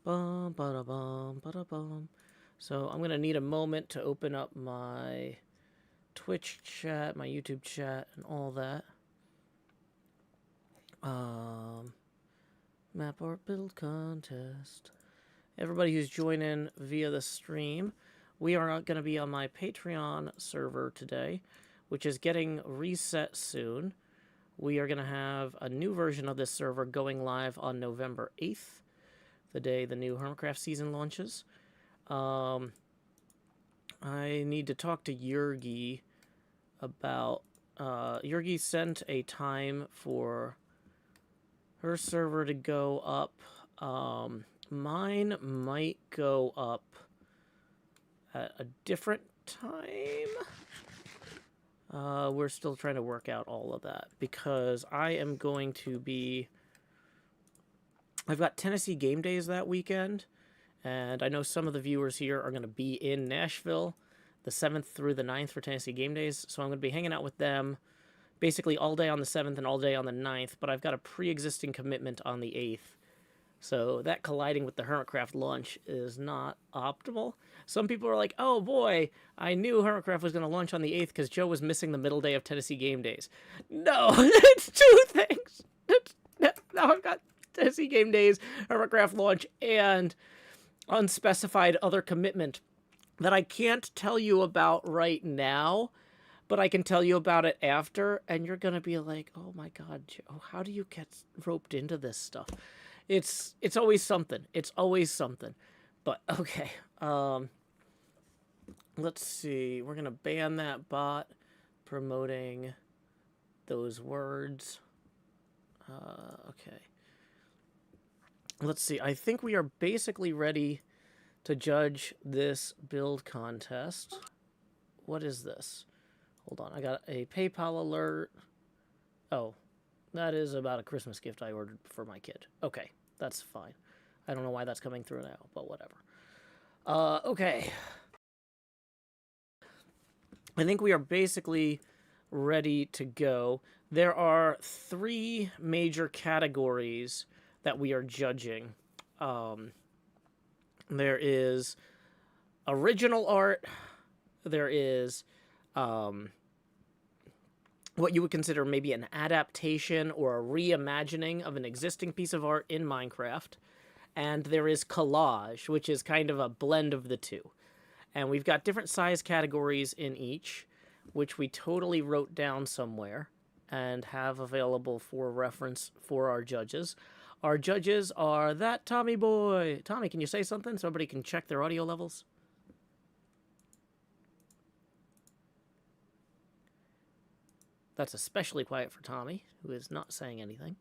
Bum, ba bum, ba bum. So I'm gonna need a moment to open up my Twitch chat, my YouTube chat, and all that. Map art build contest. Everybody who's joining via the stream, we are going to be on my Patreon server today, which is getting reset soon. We are going to have a new version of this server going live on November 8th, the day the new Hermitcraft season launches. I need to talk to Yurgi about... Yurgi sent a time for her server to go up. Mine might go up at a different time. We're still trying to work out all of that because I am going to be... I've got Tennessee Game Days that weekend, and I know some of the viewers here are going to be in Nashville the 7th through the 9th for Tennessee Game Days, so I'm going to be hanging out with them basically all day on the 7th and all day on the 9th, but I've got a pre-existing commitment on the 8th. So that colliding with the Hermitcraft launch is not optimal. Some people are like, oh boy, I knew Hermitcraft was going to launch on the 8th because Joe was missing the middle day of Tennessee Game Days. No, it's two things. Now I've got Tennessee Game Days, Hermitcraft launch, and unspecified other commitment that I can't tell you about right now, but I can tell you about it after, and you're going to be like, oh my God, Joe, how do you get roped into this stuff? It's always something. It's always something. But, okay. Let's see. We're going to ban that bot promoting those words. Okay. Let's see. I think we are basically ready to judge this build contest. What is this? Hold on. I got a PayPal alert. Oh, that is about a Christmas gift I ordered for my kid. Okay, that's fine. I don't know why that's coming through now, but whatever. Okay. I think we are basically ready to go. There are 3 major categories that we are judging. There is original art. There is what you would consider maybe an adaptation or a reimagining of an existing piece of art in Minecraft. And there is collage, which is kind of a blend of the two. And we've got different size categories in each, which we totally wrote down somewhere and have available for reference for our judges. Our judges are that Tommy boy. Tommy, can you say something so everybody can check their audio levels? That's especially quiet for Tommy, who is not saying anything.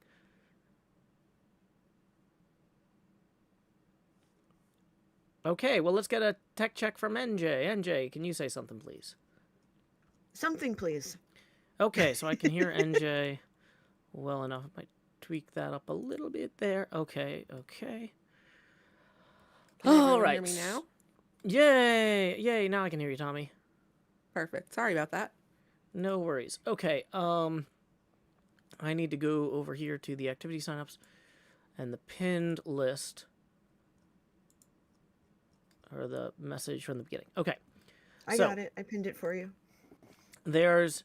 Okay, well, let's get a tech check from NJ. NJ, can you say something, please? Something, please. Okay, so I can hear NJ well enough. I might tweak that up a little bit there. Okay, okay. Can All right. Hear me now? Yay! Yay, now I can hear you, Tommy. Perfect. Sorry about that. No worries. Okay, I need to go over here to the activity signups and the pinned list. Or the message from the beginning. Okay. I got it. I pinned it for you. There's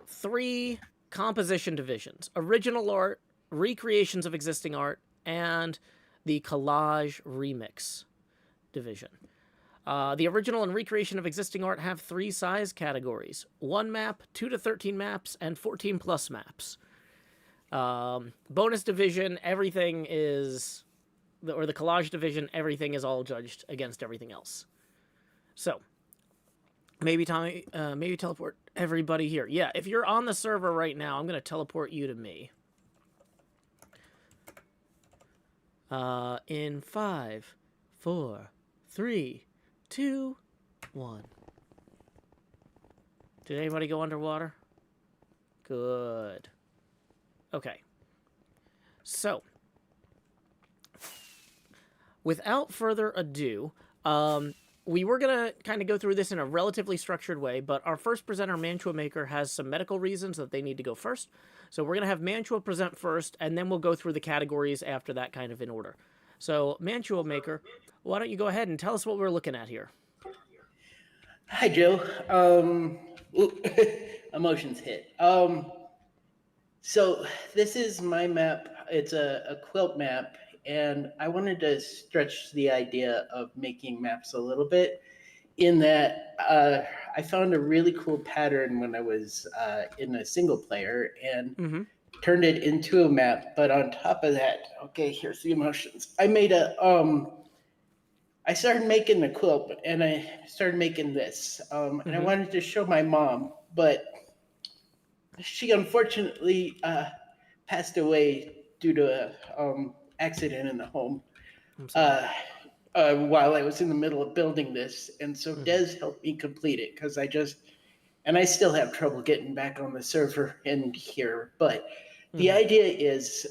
3 composition divisions. Original art, recreations of existing art, and the collage remix division. The original and recreation of existing art have 3 size categories. 1 map, 2 to 13 maps, and 14 plus maps. Bonus division, everything is... or the collage division, everything is all judged against everything else. So, maybe Tommy, maybe teleport everybody here. Yeah, if you're on the server right now, I'm going to teleport you to me. In 5, 4, 3, 2, 1. Did anybody go underwater? Good. Okay. So, without further ado, we were going to kind of go through this in a relatively structured way, but our first presenter, Mantua Maker, has some medical reasons that they need to go first. So we're going to have Mantua present first, and then we'll go through the categories after that, kind of in order. So, Mantua Maker, why don't you go ahead and tell us what we're looking at here? Hi, Joe. Emotions hit. So this is my map. It's a quilt map, and I wanted to stretch the idea of making maps a little bit. In that, I found a really cool pattern when I was in a single player, and turned it into a map. But on top of that, okay, here's the emotions. I started making the quilt, and I started making this, and I wanted to show my mom, but she unfortunately passed away due to a accident in the home while I was in the middle of building this, and so Dez helped me complete it because I still have trouble getting back on the server in here, but the idea is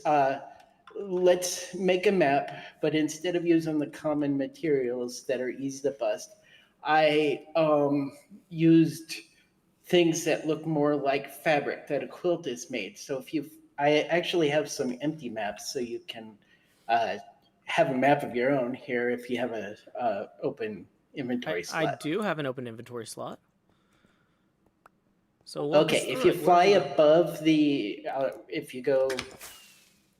let's make a map, but instead of using the common materials that are easy to bust, I used things that look more like fabric that a quilt is made. So I actually have some empty maps, so you can have a map of your own here if you have a open inventory slot. I do have an open inventory slot. So okay, if you fly above if you go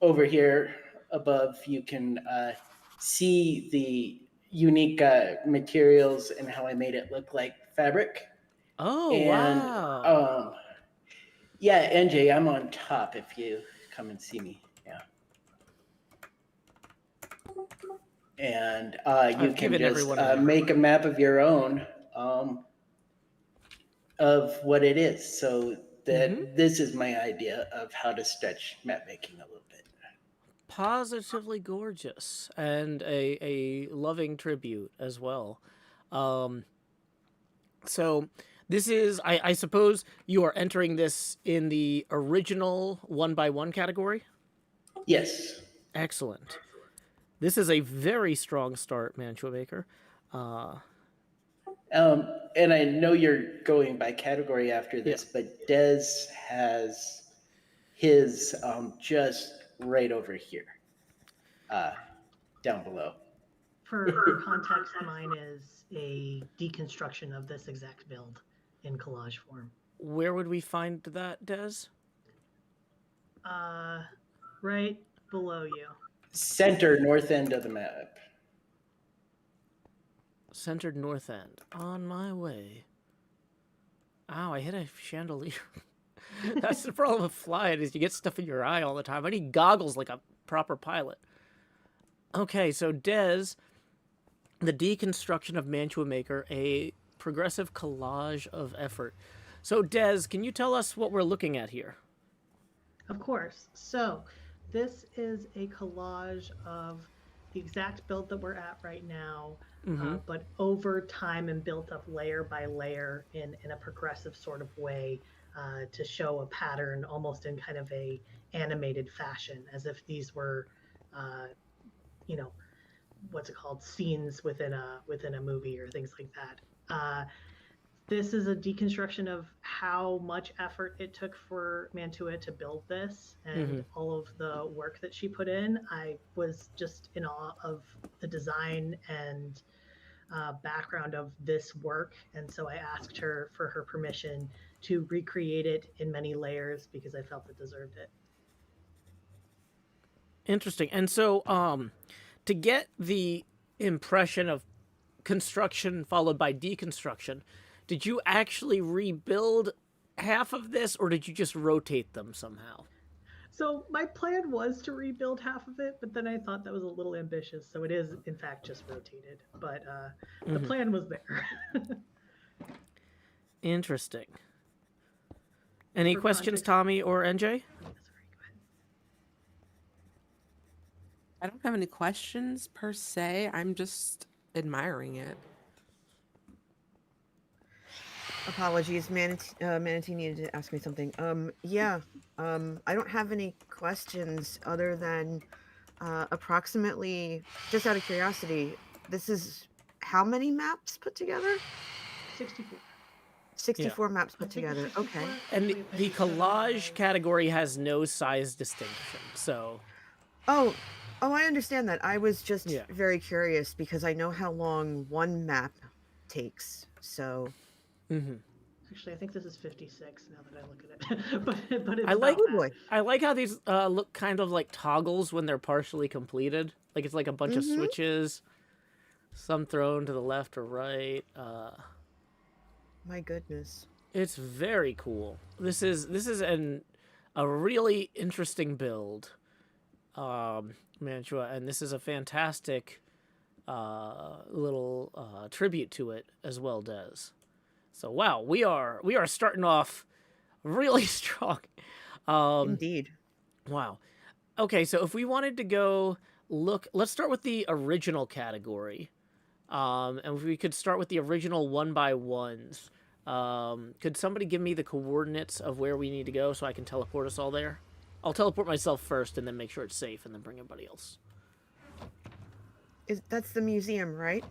over here above, you can see the unique materials and how I made it look like fabric. Oh, wow. Yeah, NJ, I'm on top if you come and see me. Yeah. And you can just make a map of your own of what it is. So that this is my idea of how to stretch map making a little bit. Positively gorgeous, and a loving tribute as well. So this is, I suppose you are entering this in the original 1x1 category? Yes. Excellent. This is a very strong start, Mantua Maker. And I know you're going by category after this, but Dez has his just right over here, down below. For context, mine is a deconstruction of this exact build in collage form. Where would we find that, Dez? Right below you. Center north end of the map. Centered north end. On my way. Ow, I hit a chandelier. That's the problem with flying, is you get stuff in your eye all the time. I need goggles like a proper pilot. Okay, so Dez, the deconstruction of Mantua Maker, a progressive collage of effort. So Dez, can you tell us what we're looking at here? Of course. So this is a collage of the exact build that we're at right now, but over time and built up layer by layer in a progressive sort of way to show a pattern almost in kind of a animated fashion, as if these were, what's it called, scenes within a movie or things like that. This is a deconstruction of how much effort it took for Mantua to build this and all of the work that she put in. I was just in awe of the design and background of this work. And so I asked her for her permission to recreate it in many layers because I felt it deserved it. Interesting. And so to get the impression of construction followed by deconstruction, did you actually rebuild half of this, or did you just rotate them somehow? So my plan was to rebuild half of it, but then I thought that was a little ambitious. So it is, in fact, just rotated. But the plan was there. Interesting. Any questions, Tommy or NJ? I don't have any questions per se. I'm just admiring it. Apologies, Manatee needed to ask me something. I don't have any questions other than approximately, just out of curiosity, this is how many maps put together? 64. 64 maps put together. Okay. And the collage category has no size distinction, so... Oh, Oh, I understand that. I was just Yeah. very curious because I know how long one map takes. So Mm-hmm. Actually, I think this is 56 now that I look at it, but it's I like about oh that. boy. I like how these look kind of like toggles when they're partially completed. Like it's like a bunch of Mm-hmm. switches, some thrown to the left or right. My goodness. It's very cool. This is a really interesting build, Mantua, and this is a fantastic little tribute to it as well, Des. So wow, we are starting off really strong. Indeed. Wow. Okay, so if we wanted to go look, let's start with the original category. And if we could start with the original 1x1s. Could somebody give me the coordinates of where we need to go so I can teleport us all there? I'll teleport myself first and then make sure it's safe and then bring everybody else. That's the museum, right?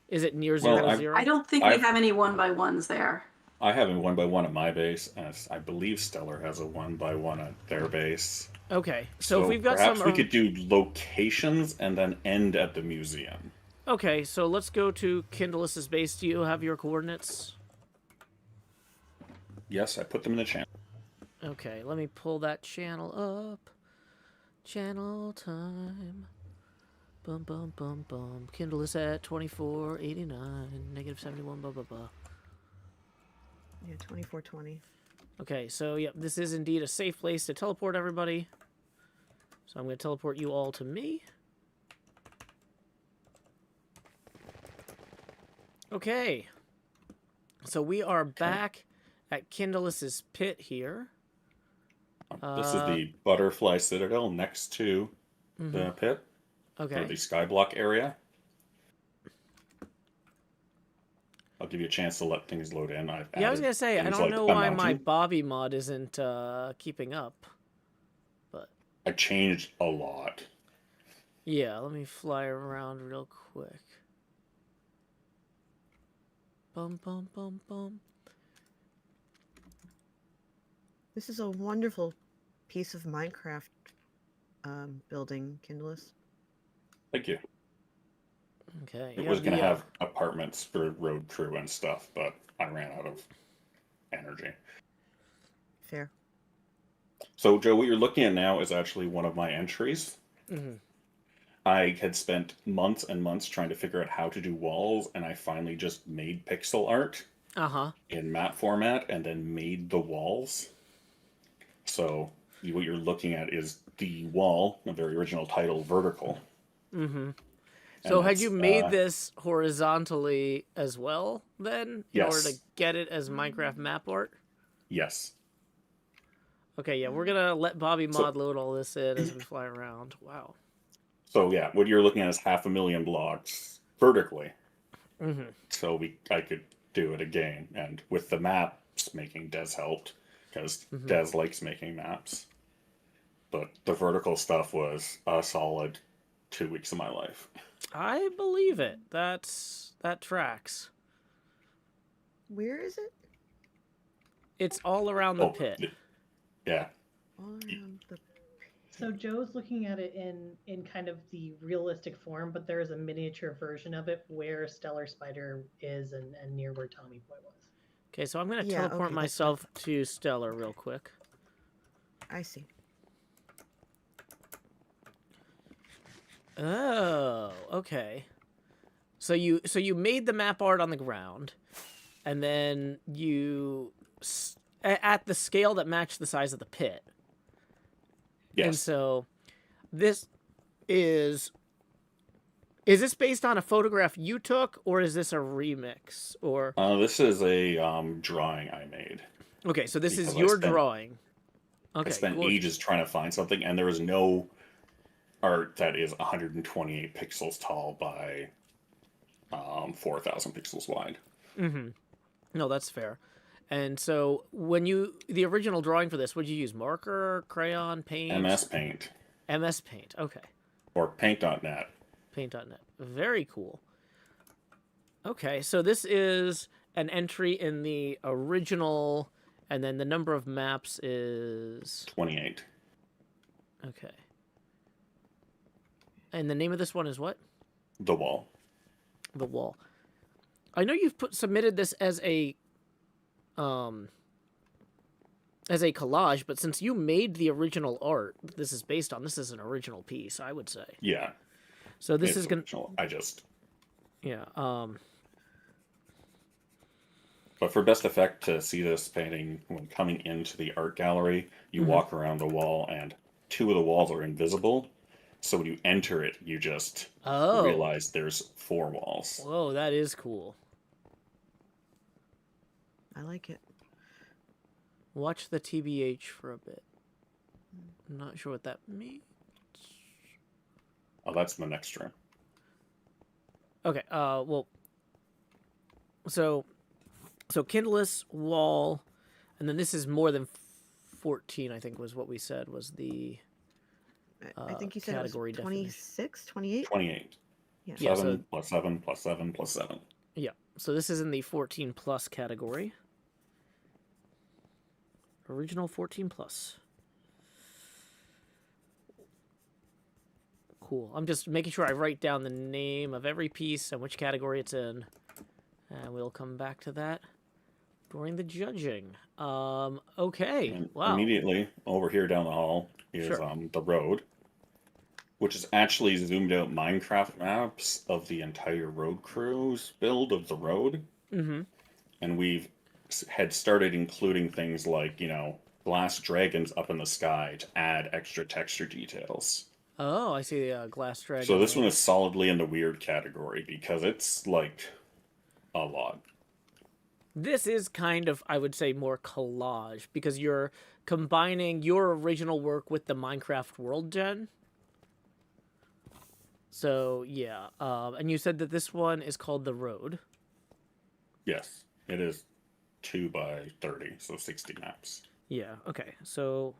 Is it near Well, 0, 0? I don't think we I've have any 1x1s there. I have a 1x1 at my base, and I believe Stellar has a 1x1 at their base. Okay, so if we've got perhaps some... we could do locations and then end at the museum. Okay, so let's go to Kindalas' base. Do you have your coordinates? Yes, I put them in the channel. Okay, let me pull that channel up. Channel time. Bum, bum, bum, bum. Kindalas at 2489, negative 71, blah, blah, blah. Yeah, 2420. Okay, so yeah, this is indeed a safe place to teleport everybody. So I'm going to teleport you all to me. Okay. So we are back at Kindalas' pit here. This is the Butterfly Citadel next to the pit, or Okay. the Skyblock area. I'll give you a chance to let things load in. Yeah, I was going to say, I don't know a why my mountain. Bobby mod isn't keeping up. But I changed a lot. yeah, let me fly around real quick. Bum, bum, bum, bum. This is a wonderful piece of Minecraft building, Kindalas. Thank you. Okay. It was going to have apartments for road crew and stuff, but I ran out of energy. Fair. So, Joe, what you're looking at now is actually one of my entries. Mm-hmm. I had spent months and months trying to figure out how to do walls, and I finally just made pixel art in map format and then made the walls. So what you're looking at is the wall, the very original title, vertical. Mm-hmm. So had you made this horizontally as well, then, in order to get it as Minecraft map art? Yes. Okay, yeah, we're gonna let Bobby mod load all this in as we fly around. Wow. So yeah, what you're looking at is 500,000 blocks vertically. Mm-hmm. So I could do it again, and with the maps making, Dez helped because Dez likes making maps. But the vertical stuff was a solid 2 weeks of my life. I believe it. That tracks. Where is it? It's all around the pit. Yeah. All around the So Joe's looking at it in kind of the realistic form, but there is a miniature version of it where Stellar Spider is and near where Tommy Boy was. Okay, so I'm gonna Yeah, teleport okay, that's myself to Stellar real quick. I see. Oh, okay. So you made the map art on the ground, and then you at the scale that matched the size of the pit. Yes. And so this is this based on a photograph you took, or is this a remix? Or This is a drawing I made. okay, so this Because is your drawing. Okay, I spent gorgeous. ages trying to find something, and there is no art that is 128 pixels tall by 4,000 pixels wide. Mm-hmm. No, that's fair. And so when the original drawing for this, would you use marker, crayon, paint? MS Paint. MS Paint, okay. Or Paint.net. Paint.net. Very cool. Okay, so this is an entry in the original, and then the number of maps is 28. okay. And the name of this one is what? The Wall. The Wall. I know you've submitted this as a collage, but since you made the original art this is based on, this is an original piece, I would say. Yeah. So this is going to... I just... Yeah. But for best effect, to see this painting when coming into the art gallery, you walk around the wall and 2 of the walls are invisible. So when you enter it, you just realize there's 4 walls. Whoa, that is cool. I like it. Watch the TBH for a bit. I'm not sure what that means. Oh, that's the next room. Okay, well, so Kindalas, Wall, and then this is more than 14, I think was what we said was the I think you said category it was 26, 28? 28. Yeah. 7 plus 7 plus 7 plus 7. Yeah, so this is in the 14 plus category. Original 14 plus. Cool. I'm just making sure I write down the name of every piece and which category it's in. And we'll come back to that during the judging. Okay. And wow. Immediately over here down the hall is the road, which is actually zoomed out Minecraft maps of the entire road crew's build of the road. Mm-hmm. And had started including things like, glass dragons up in the sky to add extra texture details. Oh, I see the glass dragon. So this one is solidly in the weird category because it's like a lot. This is kind of, I would say, more collage because you're combining your original work with the Minecraft world gen. So, yeah. And you said that this one is called The Road. Yes, it is 2 by 30, so 60 maps. Yeah, okay. So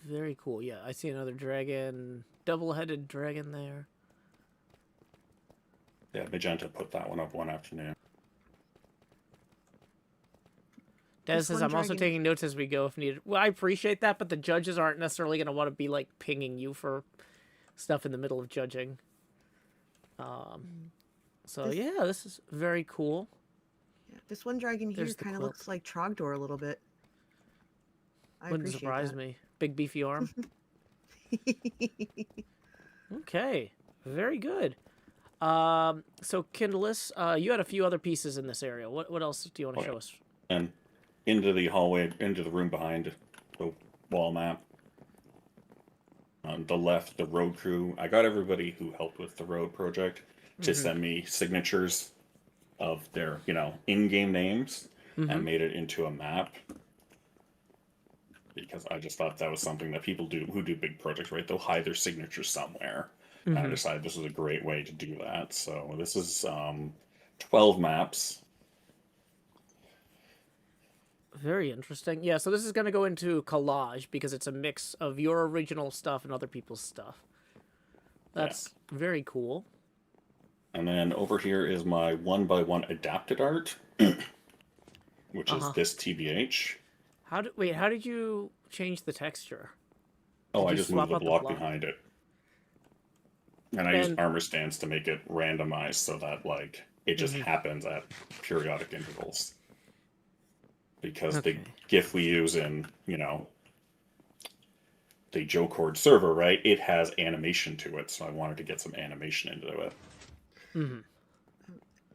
very cool. Yeah, I see another dragon, double-headed dragon there. Yeah, Magenta put that one up one afternoon. Dez says, I'm also taking notes as we go if needed. Well, I appreciate that, but the judges aren't necessarily going to want to be, like, pinging you for stuff in the middle of judging. So, yeah, this is very cool. Yeah, this one dragon here kind of looks like Trogdor a little bit. Wouldn't surprise me. Big beefy arm. Okay, very good. So Kindalas, you had a few other pieces in this area. What else do you want to show us? And into the hallway, into the room behind the wall map. On the left, the road crew. I got everybody who helped with the road project to send me signatures of their, in-game names and made it into a map. Because I just thought that was something that people do who do big projects, right? They'll hide their signatures somewhere. And I decided this was a great way to do that. So this is 12 maps. Very interesting. Yeah, so this is going to go into collage because it's a mix of your original stuff and other people's stuff. That's very cool. And then over here is my 1x1 adapted art, which is this TBH. How did you change the texture? Oh, I just moved the block behind it. And I used armor stands to make it randomized so that, like, it just happens at periodic intervals. Because the GIF we use in, the Joe-Cord server, right, it has animation to it, so I wanted to get some animation into it.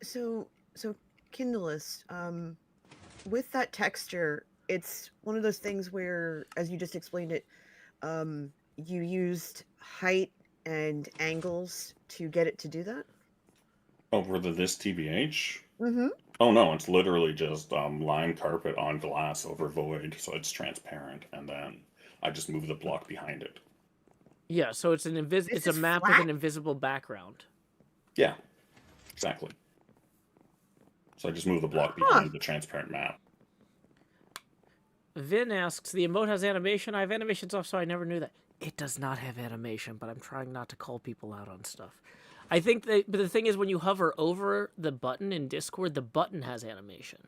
So Kindalas, with that texture, it's one of those things where, as you just explained it, you used height and angles to get it to do that? Over this TBH? Oh no, it's literally just line carpet on glass over void, so it's transparent, and then I just move the block behind it. Yeah, so it's it's a map with an invisible background. Yeah, exactly. So I just move the block behind the transparent map. Vin asks, the emote has animation? I have animations off, so I never knew that. It does not have animation, but I'm trying not to call people out on stuff. I think but the thing is, when you hover over the button in Discord, the button has animation.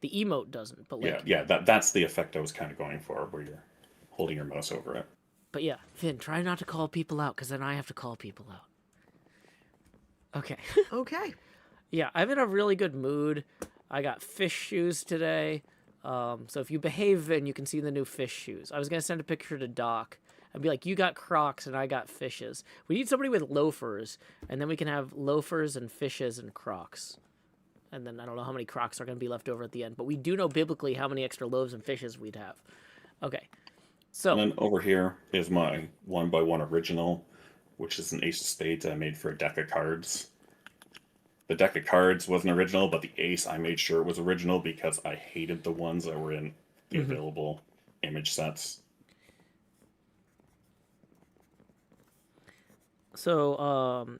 The emote doesn't, but like... Yeah, that's the effect I was kind of going for, where you're holding your mouse over it. But yeah, Finn, try not to call people out, because then I have to call people out. Okay. Okay. Yeah, I'm in a really good mood. I got fish shoes today. So if you behave, then you can see the new fish shoes. I was going to send a picture to Doc and be like, you got Crocs and I got fishes. We need somebody with loafers, and then we can have loafers and fishes and Crocs. And then I don't know how many Crocs are going to be left over at the end, but we do know biblically how many extra loaves and fishes we'd have. Okay. So, and then over here is my 1x1 original, which is an ace of spades I made for a deck of cards. The deck of cards wasn't original, but the ace I made sure was original because I hated the ones that were in the available image sets. So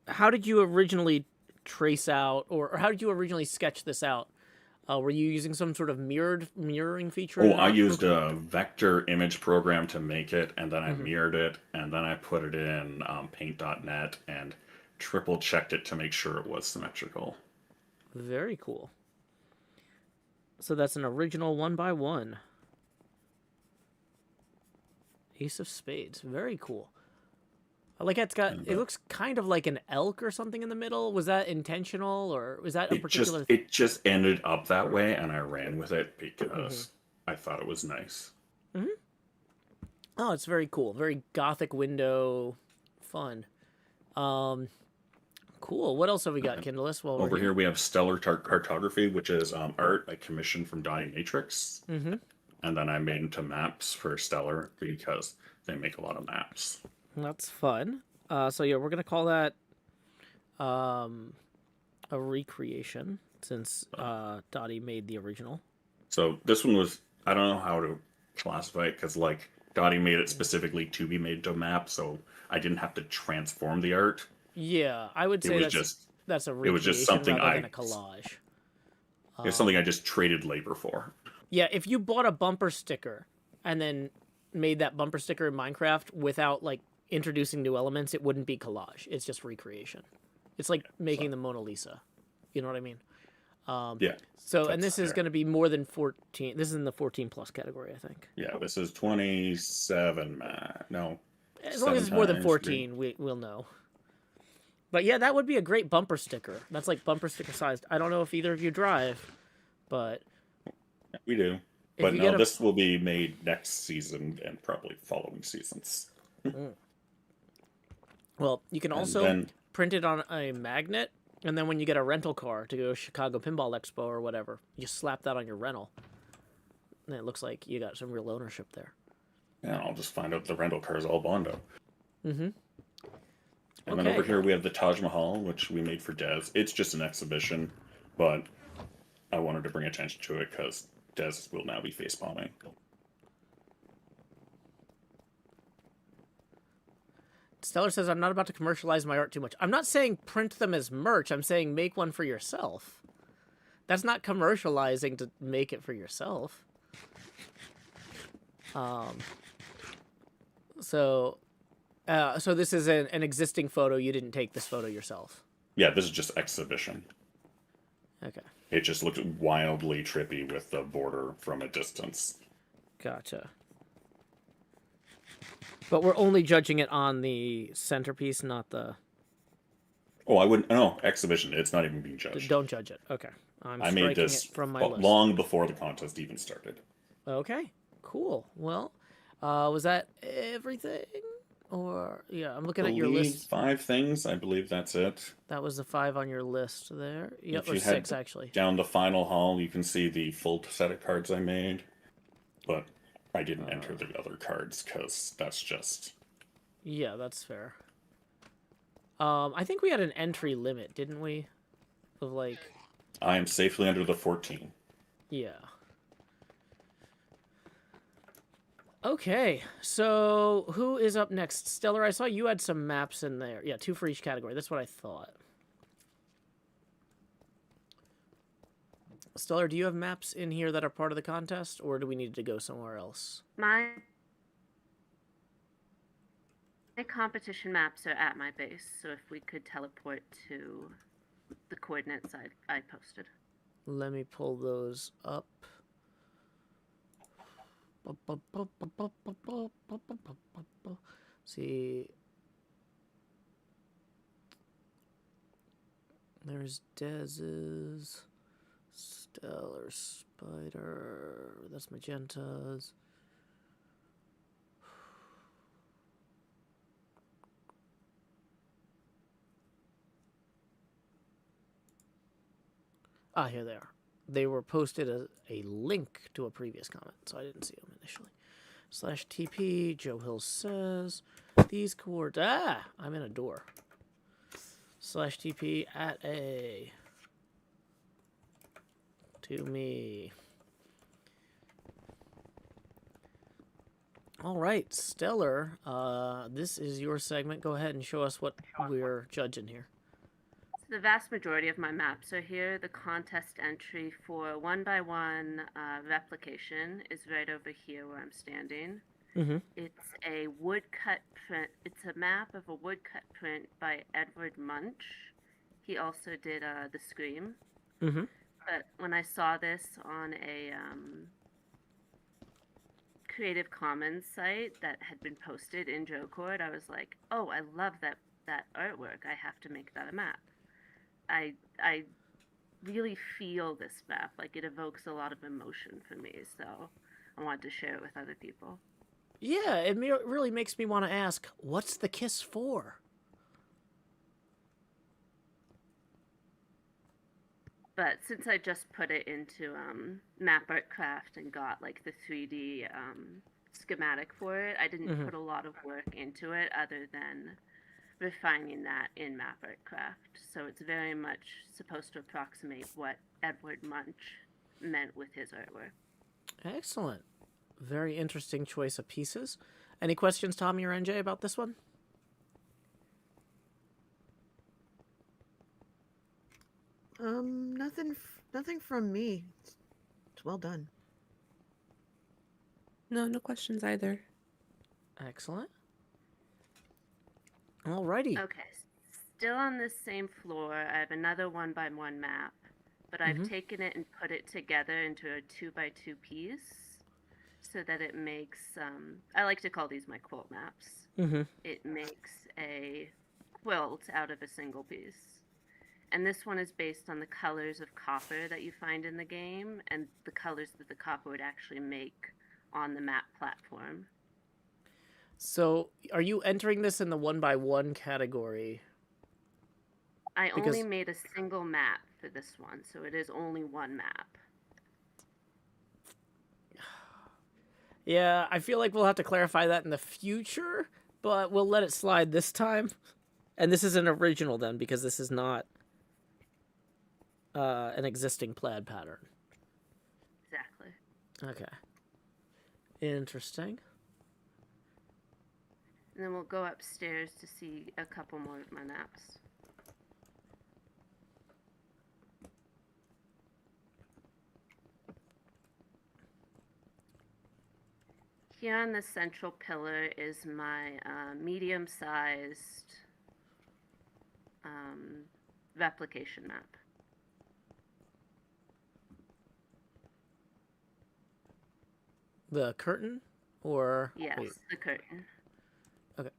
how did you originally trace out, or how did you originally sketch this out? Were you using some sort of mirroring feature? Oh, I used a vector image program to make it, and then I mirrored it, and then I put it in paint.net and triple checked it to make sure it was symmetrical. Very cool. So that's an original 1x1. Ace of spades. Very cool. I like it looks kind of like an elk or something in the middle. Was that intentional, or was that a particular... It just ended up that way, and I ran with it because I thought it was nice. Oh, it's very cool. Very gothic window. Fun. Cool. What else have we got, Kindalas? Well, over here we have Stellar Cartography, which is art I commissioned from Dottie Matrix. And then I made into maps for Stellar because they make a lot of maps. That's fun. So yeah, we're gonna call that a recreation since Dottie made the original. So this one was, I don't know how to classify it because like Dottie made it specifically to be made to a map, so I didn't have to transform the art. Yeah, I would say that's a recreation. It was just something rather than a collage. It's something I just traded labor for. Yeah, if you bought a bumper sticker and then made that bumper sticker in Minecraft without like introducing new elements, it wouldn't be collage. It's just recreation. It's like making the Mona Lisa. You know what I mean? Yeah. So, and this is going to be more than 14. This is in the 14 plus category, I think. Yeah, this is 27. No. As long as it's more than 14, we'll know. But yeah, that would be a great bumper sticker. That's like bumper sticker sized. I don't know if either of you drive, but we do. But no, this will be made next season and probably following seasons. Well, you can also print it on a magnet, and then when you get a rental car to go to Chicago Pinball Expo or whatever, you slap that on your rental. And it looks like you got some real ownership there. Yeah, I'll just find out the rental car is all Bondo. And then over here we have the Taj Mahal, which we made for Dez. It's just an exhibition, but I wanted to bring attention to it because Dez will now be facepalming. Stellar says, I'm not about to commercialize my art too much. I'm not saying print them as merch. I'm saying make one for yourself. That's not commercializing to make it for yourself. So this is an existing photo. You didn't take this photo yourself. Yeah, this is just exhibition. Okay. It just looks wildly trippy with the border from a distance. Gotcha. But we're only judging it on the centerpiece, not the... Oh, I wouldn't... No, exhibition. It's not even being judged. Don't judge it. Okay. I made this from my list. Long before the contest even started. Okay. Cool. Well, was that everything? Or, yeah, I'm looking at your list. 5 things. I believe that's it. That was the 5 on your list there. Yep, or 6, actually. Down the final hall, you can see the full set of cards I made. But I didn't enter the other cards because that's just... Yeah, that's fair. I think we had an entry limit, didn't we? Of like... I am safely under the 14. Yeah. Okay, so who is up next? Stellar, I saw you had some maps in there. Yeah, 2 for each category. That's what I thought. Stellar, do you have maps in here that are part of the contest, or do we need to go somewhere else? My competition maps are at my base, so if we could teleport to the coordinates I posted. Let me pull those up. See, there's Dez's Stellar Spider. That's Magenta's. Ah, here they are. They were posted as a link to a previous comment, so I didn't see them initially. /TP, Joe Hill says, these coordinates. Ah, I'm in a door. /TP at A. To me. All right, Stellar, this is your segment. Go ahead and show us what we're judging here. The vast majority of my maps are here. The contest entry for 1x1 replication is right over here where I'm standing. Mm-hmm. It's a woodcut print. It's a map of a woodcut print by Edward Munch. He also did The Scream. Mm-hmm. But when I saw this on a Creative Commons site that had been posted in JoCord, I was like, oh, I love that artwork. I have to make that a map. I really feel this map. Like, it evokes a lot of emotion for me, so I wanted to share it with other people. Yeah, it really makes me want to ask, what's the kiss for? But since I just put it into Map Art Craft and got like the 3D schematic for it, I didn't put a lot of work into it other than refining that in Map Art Craft. So it's very much supposed to approximate what Edward Munch meant with his artwork. Excellent. Very interesting choice of pieces. Any questions, Tommy or NJ, about this one? Nothing from me. It's well done. No questions either. Excellent. Alrighty. Okay, still on this same floor, I have another 1x1 map, but I've taken it and put it together into a 2x2 piece so that it makes, I like to call these my quilt maps. It makes a quilt out of a single piece. And this one is based on the colors of copper that you find in the game and the colors that the copper would actually make on the map platform. So, are you entering this in the 1x1 category? I only made a single map for this one, so it is only one map. Yeah, I feel like we'll have to clarify that in the future, but we'll let it slide this time. And this is an original then, because this is not an existing plaid pattern. Exactly. Okay. Interesting. And then we'll go upstairs to see a couple more of my maps. Here on the central pillar is my medium-sized replication map. The curtain? Or... Yes, wait. the curtain. Okay.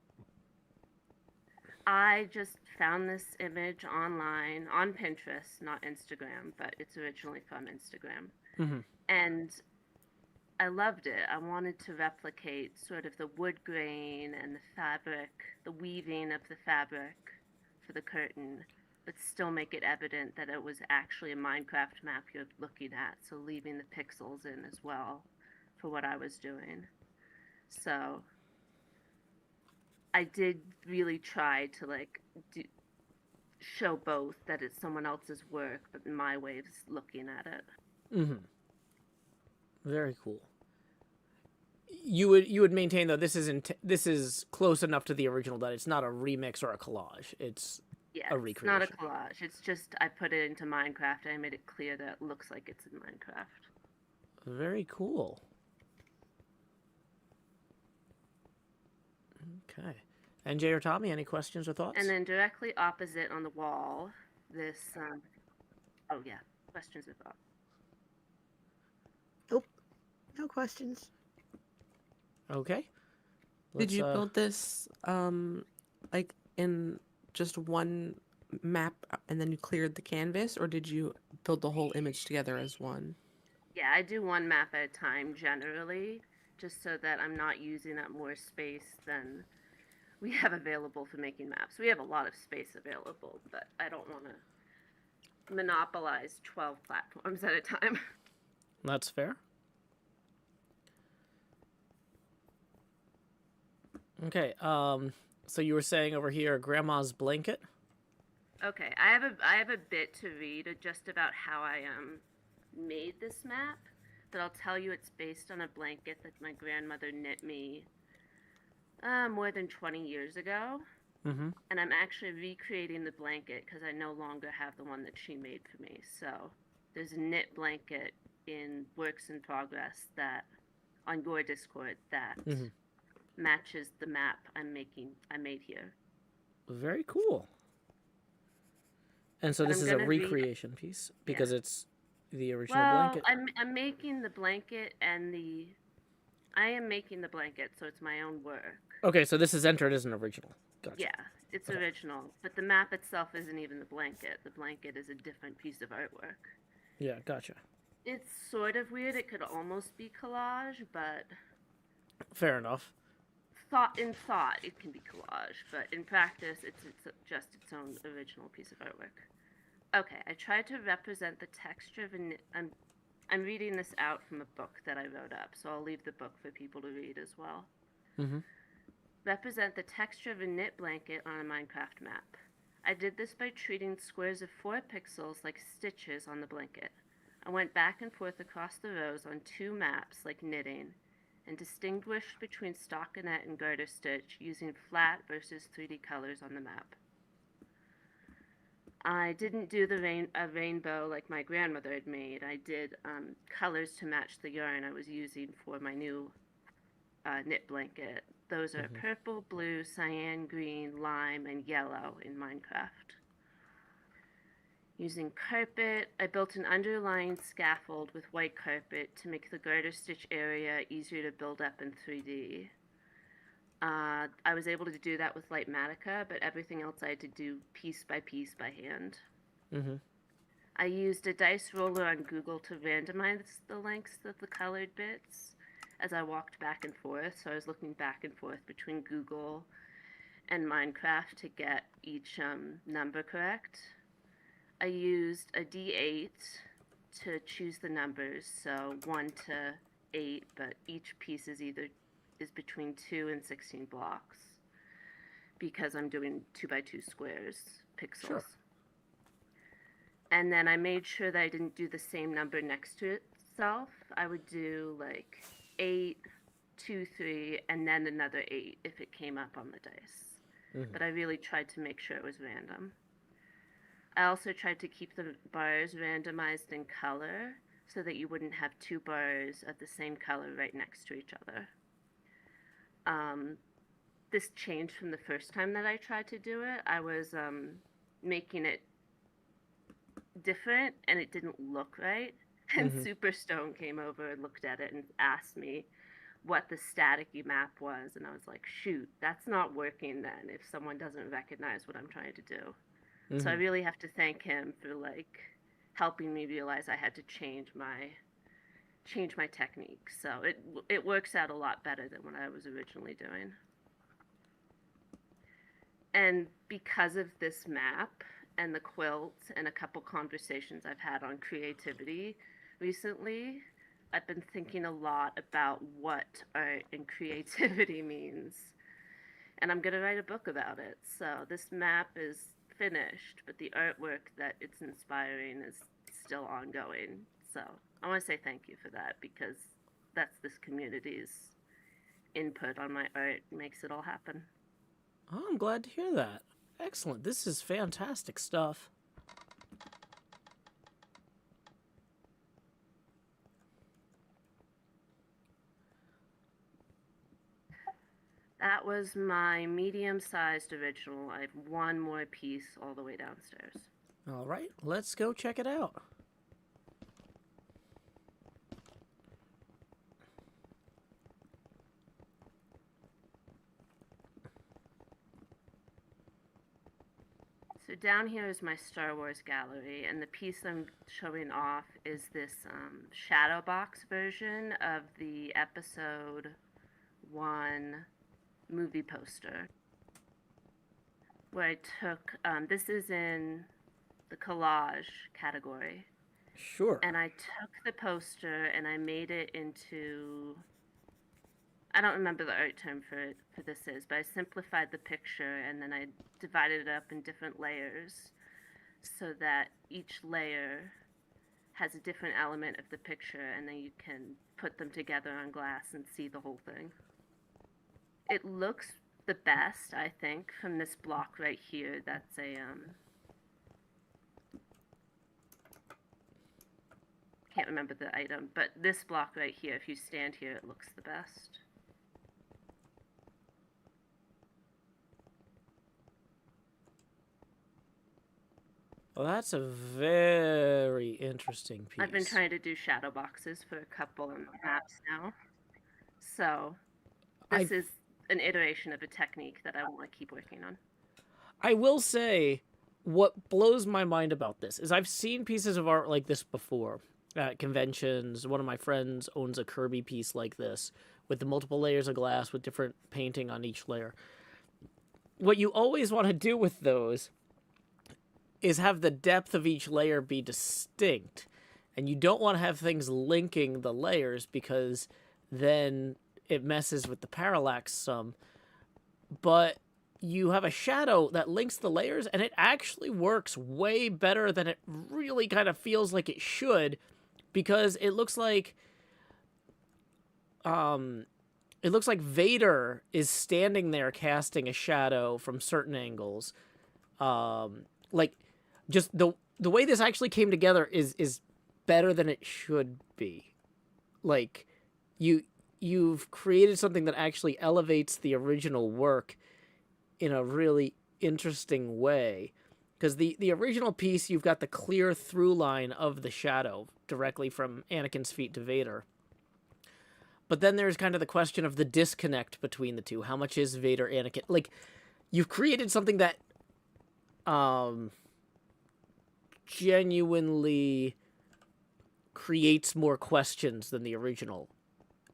I just found this image online, on Pinterest, not Instagram, but it's originally from Instagram. And I loved it. I wanted to replicate sort of the wood grain and the fabric, the weaving of the fabric for the curtain, but still make it evident that it was actually a Minecraft map you're looking at, so leaving the pixels in as well for what I was doing. So I did really try to show both, that it's someone else's work, but my way of looking at it. Very cool. You would maintain though this is close enough to the original that it's not a remix or a collage. It's a recreation. It's not a collage. It's just I put it into Minecraft and I made it clear that it looks like it's in Minecraft. Very cool. Okay. NJ or Tommy, any questions or thoughts? And then directly opposite on the wall, this. Oh yeah. questions about? Nope. No questions. Okay. Did you build this like in just one map and then you cleared the canvas, or did you build the whole image together as one? Yeah, I do one map at a time generally, just so that I'm not using up more space than we have available for making maps. We have a lot of space available, but I don't want to monopolize 12 platforms at a time. That's fair. Okay, so you were saying over here, Grandma's blanket? Okay, I have a bit to read just about how I made this map, but I'll tell you it's based on a blanket that my grandmother knit me more than 20 years ago. Mm-hmm. And I'm actually recreating the blanket because I no longer have the one that she made for me. So there's a knit blanket in Works in Progress that on your Discord that matches the map I made here. Very cool. And so this is a recreation piece because it's the original blanket. I'm making the blanket and I am making the blanket, so it's my own work. Okay, so this is entered as an original. Gotcha. Yeah, it's original, but the map itself isn't even the blanket. The blanket is a different piece of artwork. Yeah, gotcha. It's sort of weird. It could almost be collage, but fair enough. In thought, it can be collage, but in practice, it's just its own original piece of artwork. Okay, I tried to represent the texture of I'm reading this out from a book that I wrote up, so I'll leave the book for people to read as well. Mm-hmm. Represent the texture of a knit blanket on a Minecraft map. I did this by treating squares of 4 pixels like stitches on the blanket. I went back and forth across the rows on 2 maps like knitting, and distinguished between stockinette and garter stitch using flat versus 3D colors on the map. I didn't do a rainbow like my grandmother had made. I did colors to match the yarn I was using for my new knit blanket. Those are purple, blue, cyan, green, lime, and yellow in Minecraft. Using carpet, I built an underlying scaffold with white carpet to make the garter stitch area easier to build up in 3D. I was able to do that with Lightmatica, but everything else I had to do piece by hand. Mm-hmm. I used a dice roller on Google to randomize the lengths of the colored bits as I walked back and forth. So I was looking back and forth between Google and Minecraft to get each number correct. I used a D8 to choose the numbers, so 1 to 8, but each piece is between 2 and 16 blocks because I'm doing 2x2 squares, pixels. Sure. And then I made sure that I didn't do the same number next to itself. I would do like 8, 2, 3, and then another 8 if it came up on the dice. Mm-hmm. But I really tried to make sure it was random. I also tried to keep the bars randomized in color so that you wouldn't have 2 bars of the same color right next to each other. This changed from the first time that I tried to do it. I was making it different and it didn't look right. And Superstone came over and looked at it and asked me what the staticky map was. And I was like, shoot, that's not working then if someone doesn't recognize what I'm trying to do. So I really have to thank him for like helping me realize I had to change my technique. So it works out a lot better than what I was originally doing. And because of this map and the quilt and a couple conversations I've had on creativity recently, I've been thinking a lot about what art and creativity means. And I'm going to write a book about it. So this map is finished, but the artwork that it's inspiring is still ongoing. So I want to say thank you for that because that's this community's input on my art makes it all happen. Oh, I'm glad to hear that. Excellent. This is fantastic stuff. That was my medium-sized original. I have one more piece all the way downstairs. All right, let's go check it out. So down here is my Star Wars gallery, and the piece I'm showing off is this shadow box version of the episode 1 movie poster, where I took, this is in the collage category. Sure. And I took the poster and I made it into, I don't remember the art term for this is, but I simplified the picture and then I divided it up in different layers so that each layer has a different element of the picture, and then you can put them together on glass and see the whole thing. It looks the best, I think, from this block right here. That's a can't remember the item, but this block right here, if you stand here, it looks the best. Well, that's a very interesting piece. I've been trying to do shadow boxes for a couple of maps now. So this is an iteration of a technique that I want to keep working on. I will say, what blows my mind about this is I've seen pieces of art like this before at conventions. One of my friends owns a Kirby piece like this with the multiple layers of glass with different painting on each layer. What you always want to do with those is have the depth of each layer be distinct. And you don't want to have things linking the layers because then it messes with the parallax some. But you have a shadow that links the layers, and it actually works way better than it really kind of feels like it should, because it looks like Vader is standing there casting a shadow from certain angles. Like, just the way this actually came together is better than it should be. Like, you've created something that actually elevates the original work in a really interesting way. Because the original piece, you've got the clear through line of the shadow directly from Anakin's feet to Vader. But then there's kind of the question of the disconnect between the two. How much is Vader Anakin? Like, you've created something that genuinely creates more questions than the original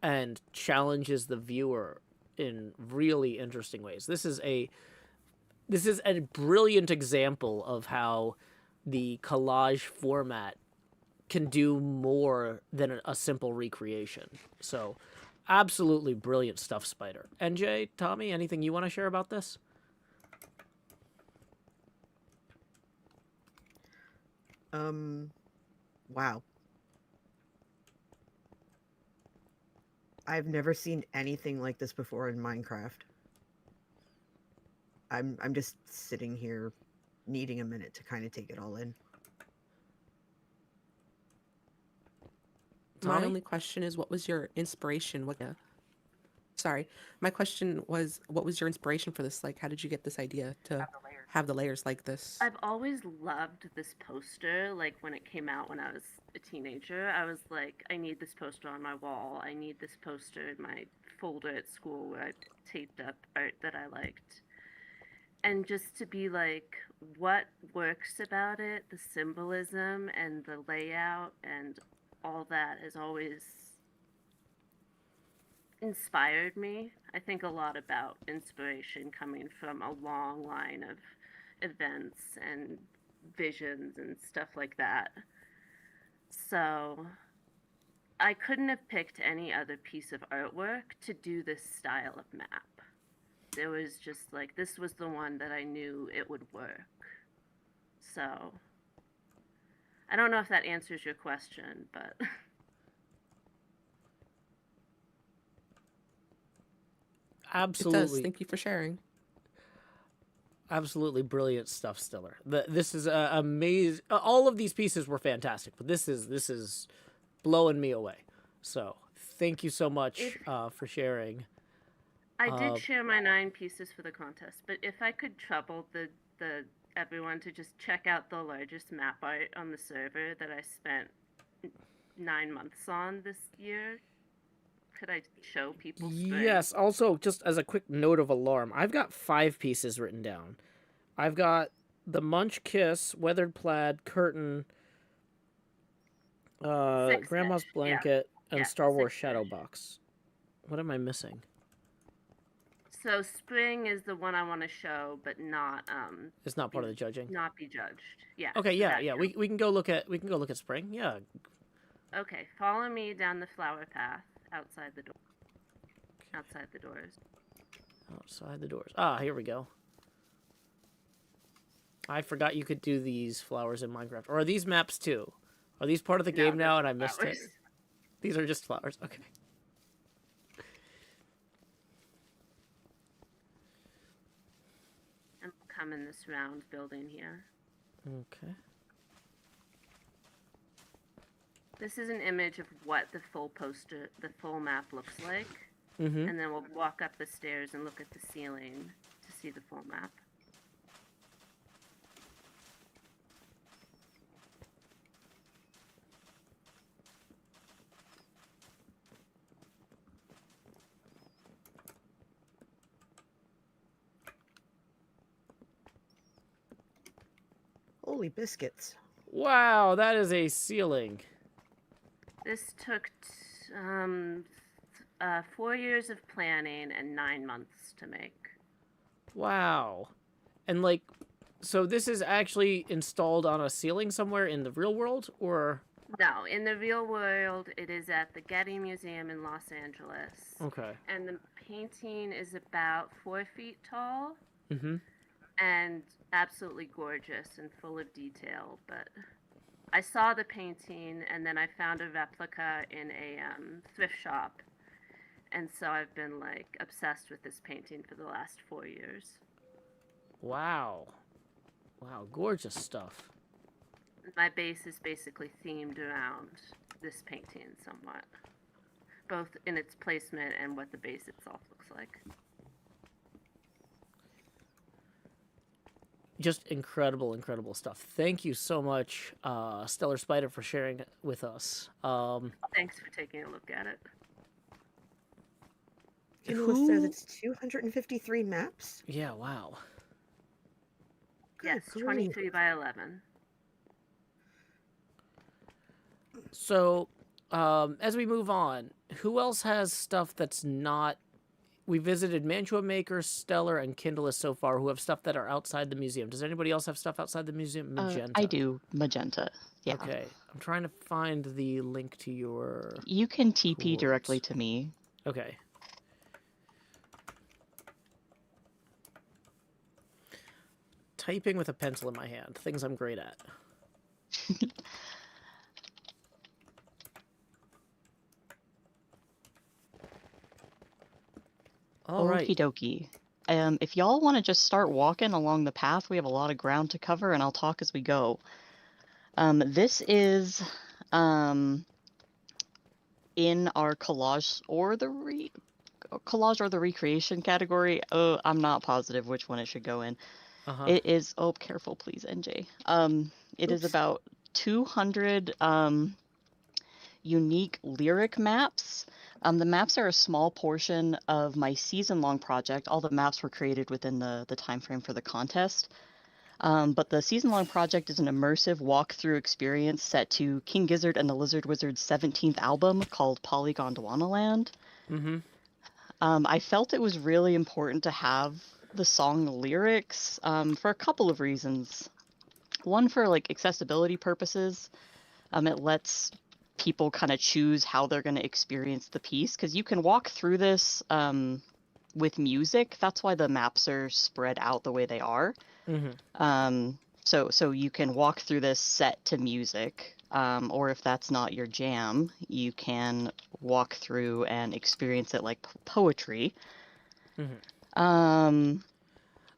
and challenges the viewer in really interesting ways. This is a brilliant example of how the collage format can do more than a simple recreation. So, absolutely brilliant stuff, Spider. NJ, Tommy, anything you want to share about this? Wow. I've never seen anything like this before in Minecraft. I'm just sitting here needing a minute to kind of take it all in. My only question is, what was your inspiration? My question was, what was your inspiration for this? Like, how did you get this idea to have the layers like this? I've always loved this poster. Like, when it came out when I was a teenager, I was like, I need this poster on my wall. I need this poster in my folder at school where I taped up art that I liked. And just to be like, what works about it, the symbolism and the layout and all that has always inspired me. I think a lot about inspiration coming from a long line of events and visions and stuff like that. So I couldn't have picked any other piece of artwork to do this style of map. There was just like, this was the one that I knew it would work. So I don't know if that answers your question, but Absolutely. It does. Thank you for sharing. Absolutely brilliant stuff, Stiller. This is amazing. All of these pieces were fantastic, but this is blowing me away. So thank you so much for sharing. I did share my 9 pieces for the contest, but if I could trouble the everyone to just check out the largest map art on the server that I spent 9 months on this year. Could I show people? Yes. Also, just as a quick note of alarm, I've got 5 pieces written down. I've got The Munch Kiss, Weathered Plaid, Curtain, Grandma's Blanket, and Star Wars Shadow Box. What am I missing? So spring is the one I want to show, but not It's not part of the judging. Not be judged. Yeah. Okay, yeah. We can go look at spring. Yeah. Okay, follow me down the flower path outside the door. Outside the doors. Outside the doors. Ah, here we go. I forgot you could do these flowers in Minecraft. Or are these maps too? Are these part of the game now and I missed it? These are just flowers. Okay. And we'll come in this round building here. Okay. This is an image of what the full map looks like. Mm-hmm. And then we'll walk up the stairs and look at the ceiling to see the full map. Holy biscuits. Wow, that is a ceiling. This took 4 years of planning and 9 months to make. Wow. And like, so this is actually installed on a ceiling somewhere in the real world, or? No, in the real world, it is at the Getty Museum in Los Angeles. Okay. And the painting is about 4 feet tall. Mm-hmm. And absolutely gorgeous and full of detail. But I saw the painting, and then I found a replica in a thrift shop. And so I've been, like, obsessed with this painting for the last 4 years. Wow. Wow, gorgeous stuff. My base is basically themed around this painting somewhat, both in its placement and what the base itself looks like. Just incredible, incredible stuff. Thank you so much, Stellar Spider, for sharing it with us. Thanks for taking a look at it. Kindalas says it's 253 maps? Yeah, wow. Yes, 23 by 11. So, as we move on, who else has stuff that's not... We visited Mantua Maker, Stellar, and Kindalas so far, who have stuff that are outside the museum. Does anybody else have stuff outside the museum? Magenta. I do. Magenta. Yeah. Okay. I'm trying to find the link to your... You can TP directly to me. Okay. Typing with a pencil in my hand. Things I'm great at. All right. Okie dokie. If y'all want to just start walking along the path, we have a lot of ground to cover, and I'll talk as we go. This is in our collage or the recreation category. Oh, I'm not positive which one it should go in. It is. Oh, careful, please, NJ. It is about 200 unique lyric maps. The maps are a small portion of my season-long project. All the maps were created within the time frame for the contest. But the season-long project is an immersive walkthrough experience set to King Gizzard and the Lizard Wizard's 17th album called Polygondwanaland. Mm-hmm. I felt it was really important to have the song lyrics for a couple of reasons. One, for like accessibility purposes. It lets people kind of choose how they're going to experience the piece, because you can walk through this with music. That's why the maps are spread out the way they are. Mm-hmm. So you can walk through this set to music, or if that's not your jam, you can walk through and experience it like poetry. Mm-hmm.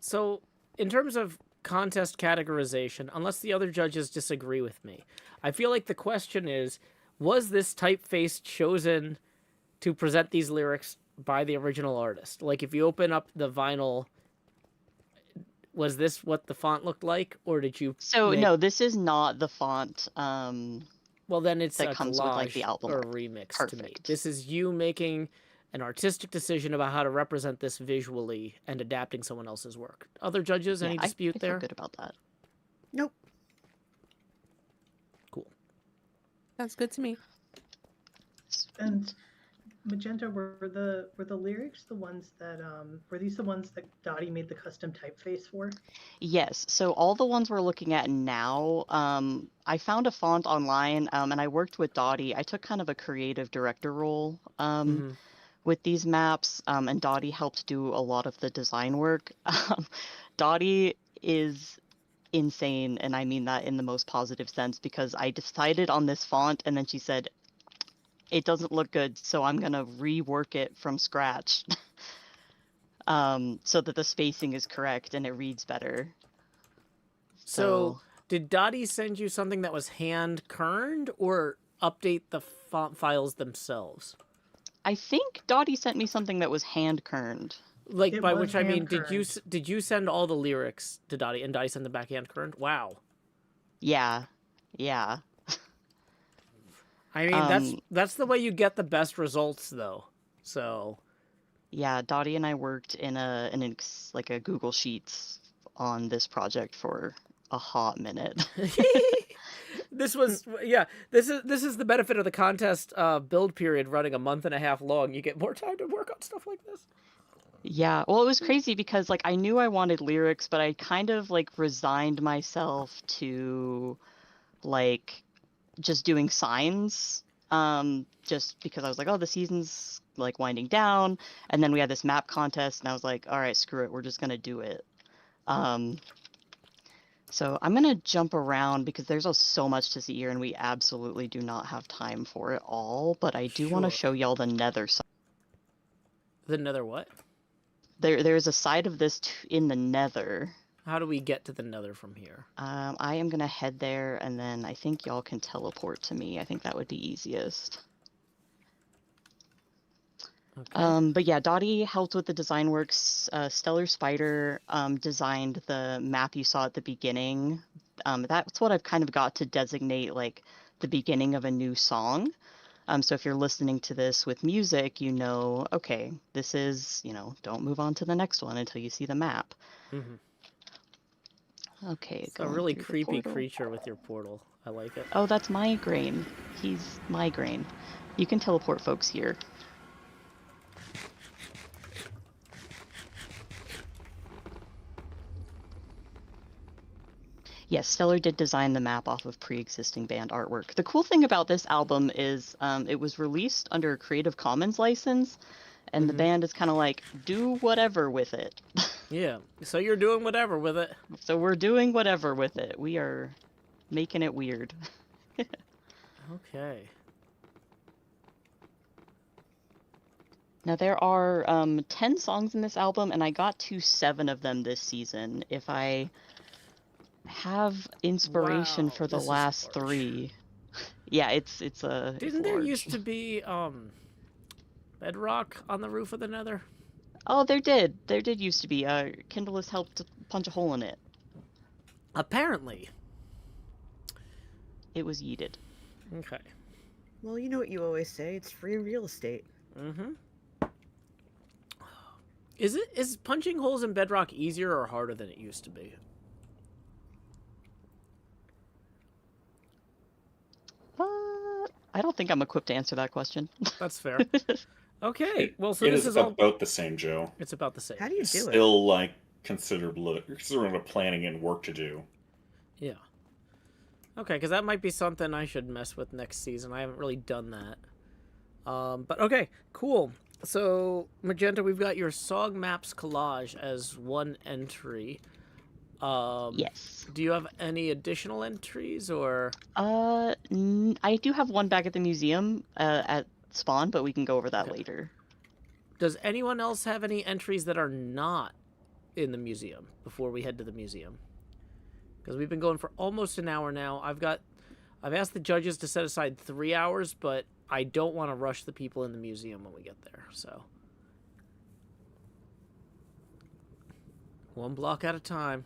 So in terms of contest categorization, unless the other judges disagree with me, I feel like the question is, was this typeface chosen to present these lyrics by the original artist? Like, if you open up the vinyl, was this what the font looked like, or did you... No, this is not the font. Well, then it's that a comes collage with, like, the album or a art. remix to me. Perfect. This is you making an artistic decision about how to represent this visually and adapting someone else's work. Other judges, any dispute I there? feel good about that. Nope. Cool. Sounds good to me. And Magenta, were the lyrics the ones that were these the ones that Dottie made the custom typeface for? Yes. So all the ones we're looking at now, I found a font online, and I worked with Dottie. I took kind of a creative director role with these maps, and Dottie helped do a lot of the design work. Dottie is insane, and I mean that in the most positive sense, because I decided on this font, and then she said, it doesn't look good, so I'm gonna rework it from scratch. So that the spacing is correct and it reads better. So did Dottie send you something that was hand-kerned or update the font files themselves? I think Dottie sent me something that was hand-kerned. Like, by which I mean, did you send all the lyrics to Dottie and Dottie send them back hand-kerned? Wow. Yeah. I mean, that's the way you get the best results, though. So. Yeah, Dottie and I worked in a Google Sheets on this project for a hot minute. This is the benefit of the contest build period running a month and a half long. You get more time to work on stuff like this. Yeah, well, it was crazy because like I knew I wanted lyrics, but I kind of like resigned myself to like just doing signs, just because I was like, oh, the season's like winding down, and then we had this map contest, and I was like, all right, screw it, we're just gonna do it. So I'm gonna jump around because there's so much to see here, and we absolutely do not have time for it all. But I do want to show y'all the nether side. The nether what? There's a side of this in the nether. How do we get to the nether from here? I am gonna head there, and then I think y'all can teleport to me. I think that would be easiest. Okay. But yeah, Dottie helped with the design works. Stellar Spider designed the map you saw at the beginning. That's what I've kind of got to designate like the beginning of a new song. So if you're listening to this with music, you know, okay, this is, don't move on to the next one until you see the map. Okay. It's a really creepy creature with your portal. I like it. Oh, that's Migraine. He's Migraine. You can teleport folks here. Yes, Stellar did design the map off of pre-existing band artwork. The cool thing about this album is it was released under a Creative Commons license, and the band is kind of like, do whatever with it. Yeah, so you're doing whatever with it. So we're doing whatever with it. We are making it weird. Okay. Now there are 10 songs in this album, and I got to 7 of them this season. If I have inspiration for the last 3. Yeah, it's a. Didn't there used to be bedrock on the roof of the nether? Oh, there did used to be. Kindalas helped punch a hole in it. Apparently. It was yeeted. Okay. Well, you know what you always say, it's free real estate. Is punching holes in bedrock easier or harder than it used to be? I don't think I'm equipped to answer that question. That's fair. Okay, well, so this is about the same, Joe. It's about the same. How do you do it? Still, like, considerable planning and work to do. Yeah. Okay, because that might be something I should mess with next season. I haven't really done that. But okay, cool. So, Magenta, we've got your song maps collage as one entry. Yes. Do you have any additional entries, or? I do have one back at the museum at spawn, but we can go over that later. Does anyone else have any entries that are not in the museum before we head to the museum? Because we've been going for almost an hour now. I've asked the judges to set aside 3 hours, but I don't want to rush the people in the museum when we get there, so. One block at a time.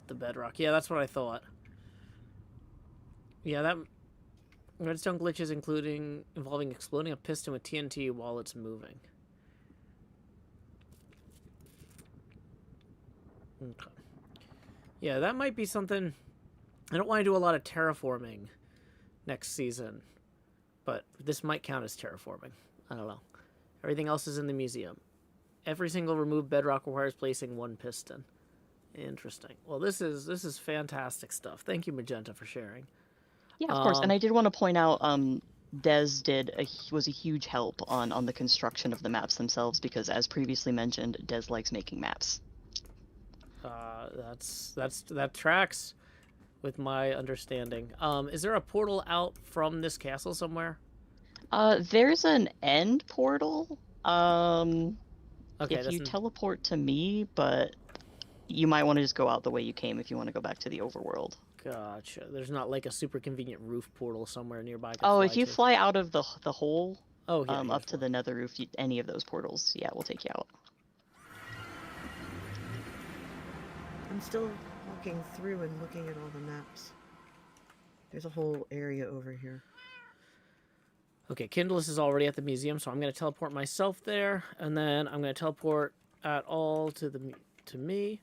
The bedrock. Yeah, that's what I thought. Yeah, that redstone glitches involving exploding a piston with TNT while it's moving. Okay. Yeah, that might be something I don't want to do a lot of terraforming next season, but this might count as terraforming. I don't know. Everything else is in the museum. Every single removed bedrock requires placing 1 piston. Interesting. Well, this is fantastic stuff. Thank you, Magenta, for sharing. Yeah, of course. And I did want to point out, Dez was a huge help on the construction of the maps themselves, because as previously mentioned, Dez likes making maps. That tracks with my understanding. Is there a portal out from this castle somewhere? There's an end portal. Okay, if you an... teleport to me, but you might want to just go out the way you came if you want to go back to the overworld. Gotcha. There's not like a super convenient roof portal somewhere nearby. Oh, if you fly out of the hole, yeah, up to the nether roof, any of those portals, yeah, will take you out. I'm still walking through and looking at all the maps. There's a whole area over here. Okay, Kindalas is already at the museum, so I'm going to teleport myself there, and then I'm going to teleport at all to me.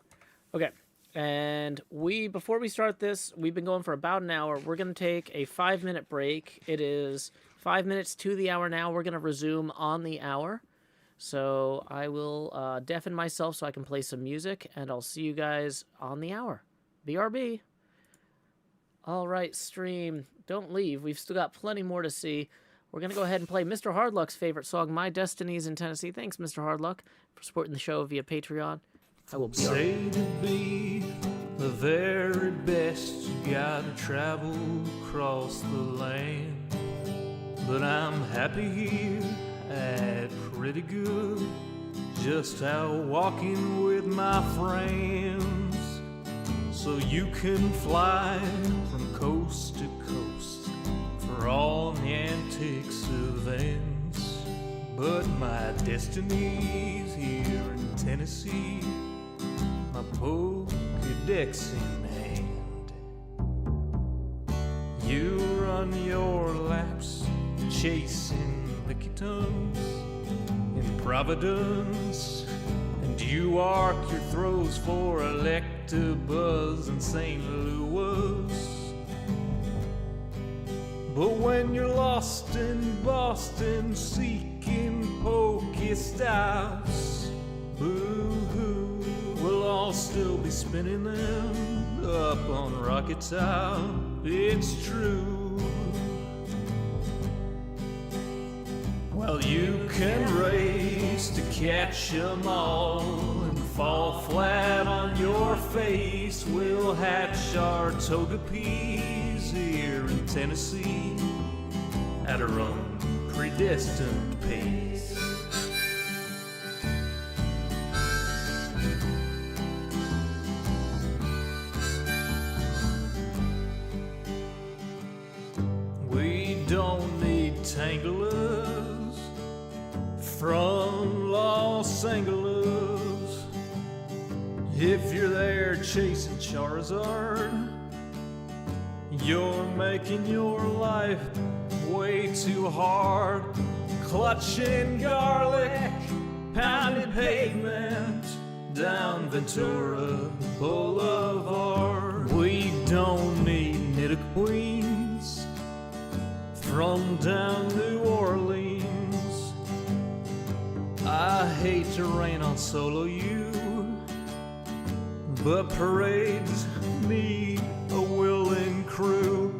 Okay, and before we start this, we've been going for about an hour. We're going to take a 5-minute break. It is 5 minutes to the hour now. We're going to resume on the hour. So I will deafen myself so I can play some music, and I'll see you guys on the hour. BRB. All right, stream. Don't leave. We've still got plenty more to see. We're going to go ahead and play Mr. Hardluck's favorite song, My Destiny's in Tennessee. Thanks, Mr. Hardluck, for supporting the show via Patreon. I will say to be the very best, you gotta travel across the land. But I'm happy here at pretty good, just out walking with my friends. So you can fly from coast to coast for all the antics of ends. But my destiny's here in Tennessee, my Pokédex in hand. You run your laps chasing lickitung in Providence, and you arc your throws for Electabuzz in St. Louis. But when you're lost in Boston seeking Pokestops, boo-hoo, we'll all still be spinning them up on Rocket Top. It's true. Well, you can race to catch 'em all and fall flat on your face. We'll hatch our Togepi's here in Tennessee at our own predestined pace. We don't need Tanglers from Los Angeles. If you're there chasing Charizard, you're making your life way too hard. Clutching garlic, pounding pavement down Ventura Boulevard. We don't need Nidoqueens from down New Orleans. I hate to rain on solo you, but parades need a willing crew.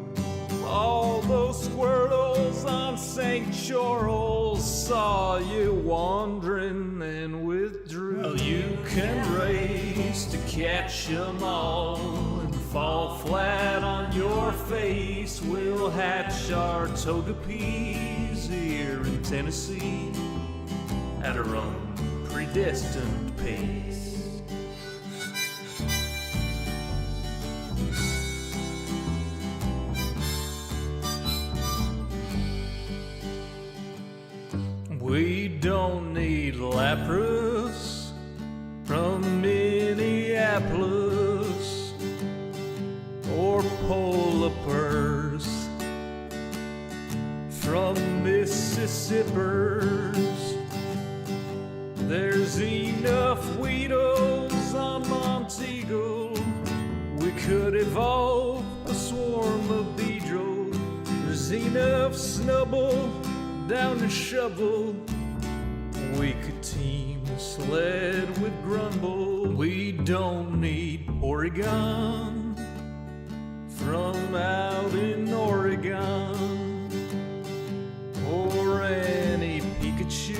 All those squirtles on St. Charles saw you wandering and withdrew. Well, you can race to catch 'em all and fall flat on your face. We'll hatch our Togepi's here in Tennessee at our own predestined pace. We don't need Lapras from Minneapolis or Polipers from Mississippers. There's enough Weedles on Monteagle. We could evolve a enough snubble down the shovel. We could team a sled with Grumble. We don't need Oregon from out in Oregon, or any Pikachus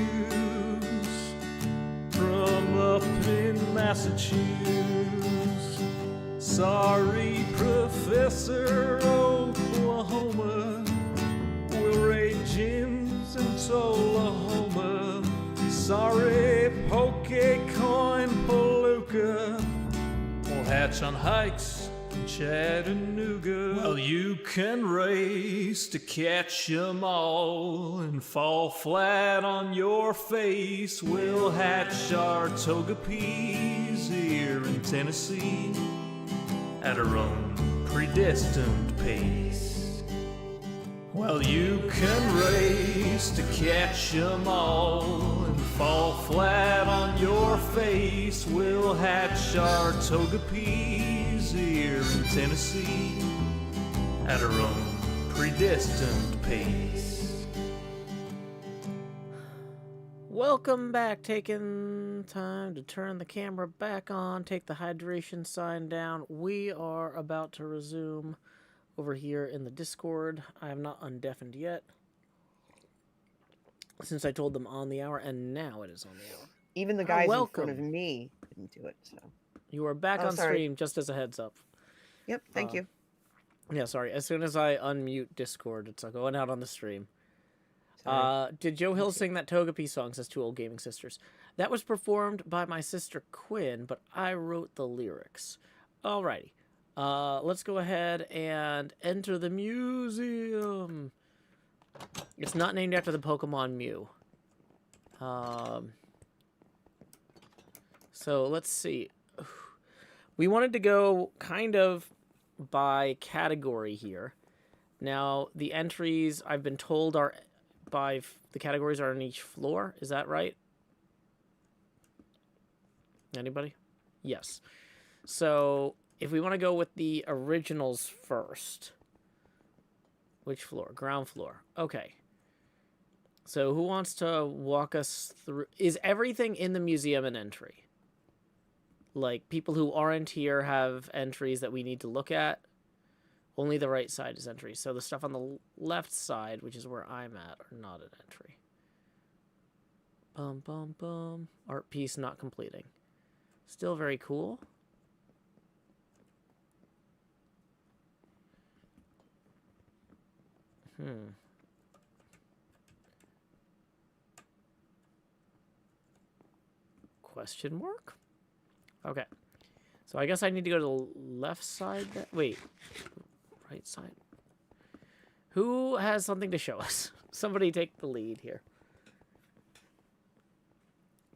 from up in Massachusetts. Sorry, Professor Oklahoma, we'll raid gyms in Tullahoma. Sorry, Pokecoin Palooka, we'll hatch on hikes in Chattanooga. Well, you can race to catch 'em all and fall flat on your face. We'll hatch our Togepi's here in Tennessee at our own predestined pace. Well, you can race to catch 'em all and fall flat on your face. We'll hatch our Togepi's here in Tennessee at our own predestined pace. Welcome back. Taking time to turn the camera back on, take the hydration sign down. We are about to resume over here in the Discord. I am not undeafened yet, since I told them on the hour, and now it is on the hour. Even the guys in front of me didn't do it. So you are back on stream, just as a heads up. Yep, thank you. Yeah, sorry. As soon as I unmute Discord, it's going out on the stream. Did Joe Hill sing that Togepi song, says Two Old Gaming Sisters? That was performed by my sister Quinn, but I wrote the lyrics. Alrighty. Let's go ahead and enter the museum. It's not named after the Pokemon Mew. So let's see. We wanted to go kind of by category here. Now, the entries, I've been told, are by the categories are on each floor. Is that right? Anybody? Yes. So if we want to go with the originals first, which floor? Ground floor. Okay. So who wants to walk us through? Is everything in the museum an entry? Like, people who aren't here have entries that we need to look at? Only the right side is entry. So the stuff on the left side, which is where I'm at, are not an entry. Bum, bum, bum. Art piece not completing. Still very cool. Question mark? Okay. So I guess I need to go to the left side. Wait. Right side. Who has something to show us? Somebody take the lead here.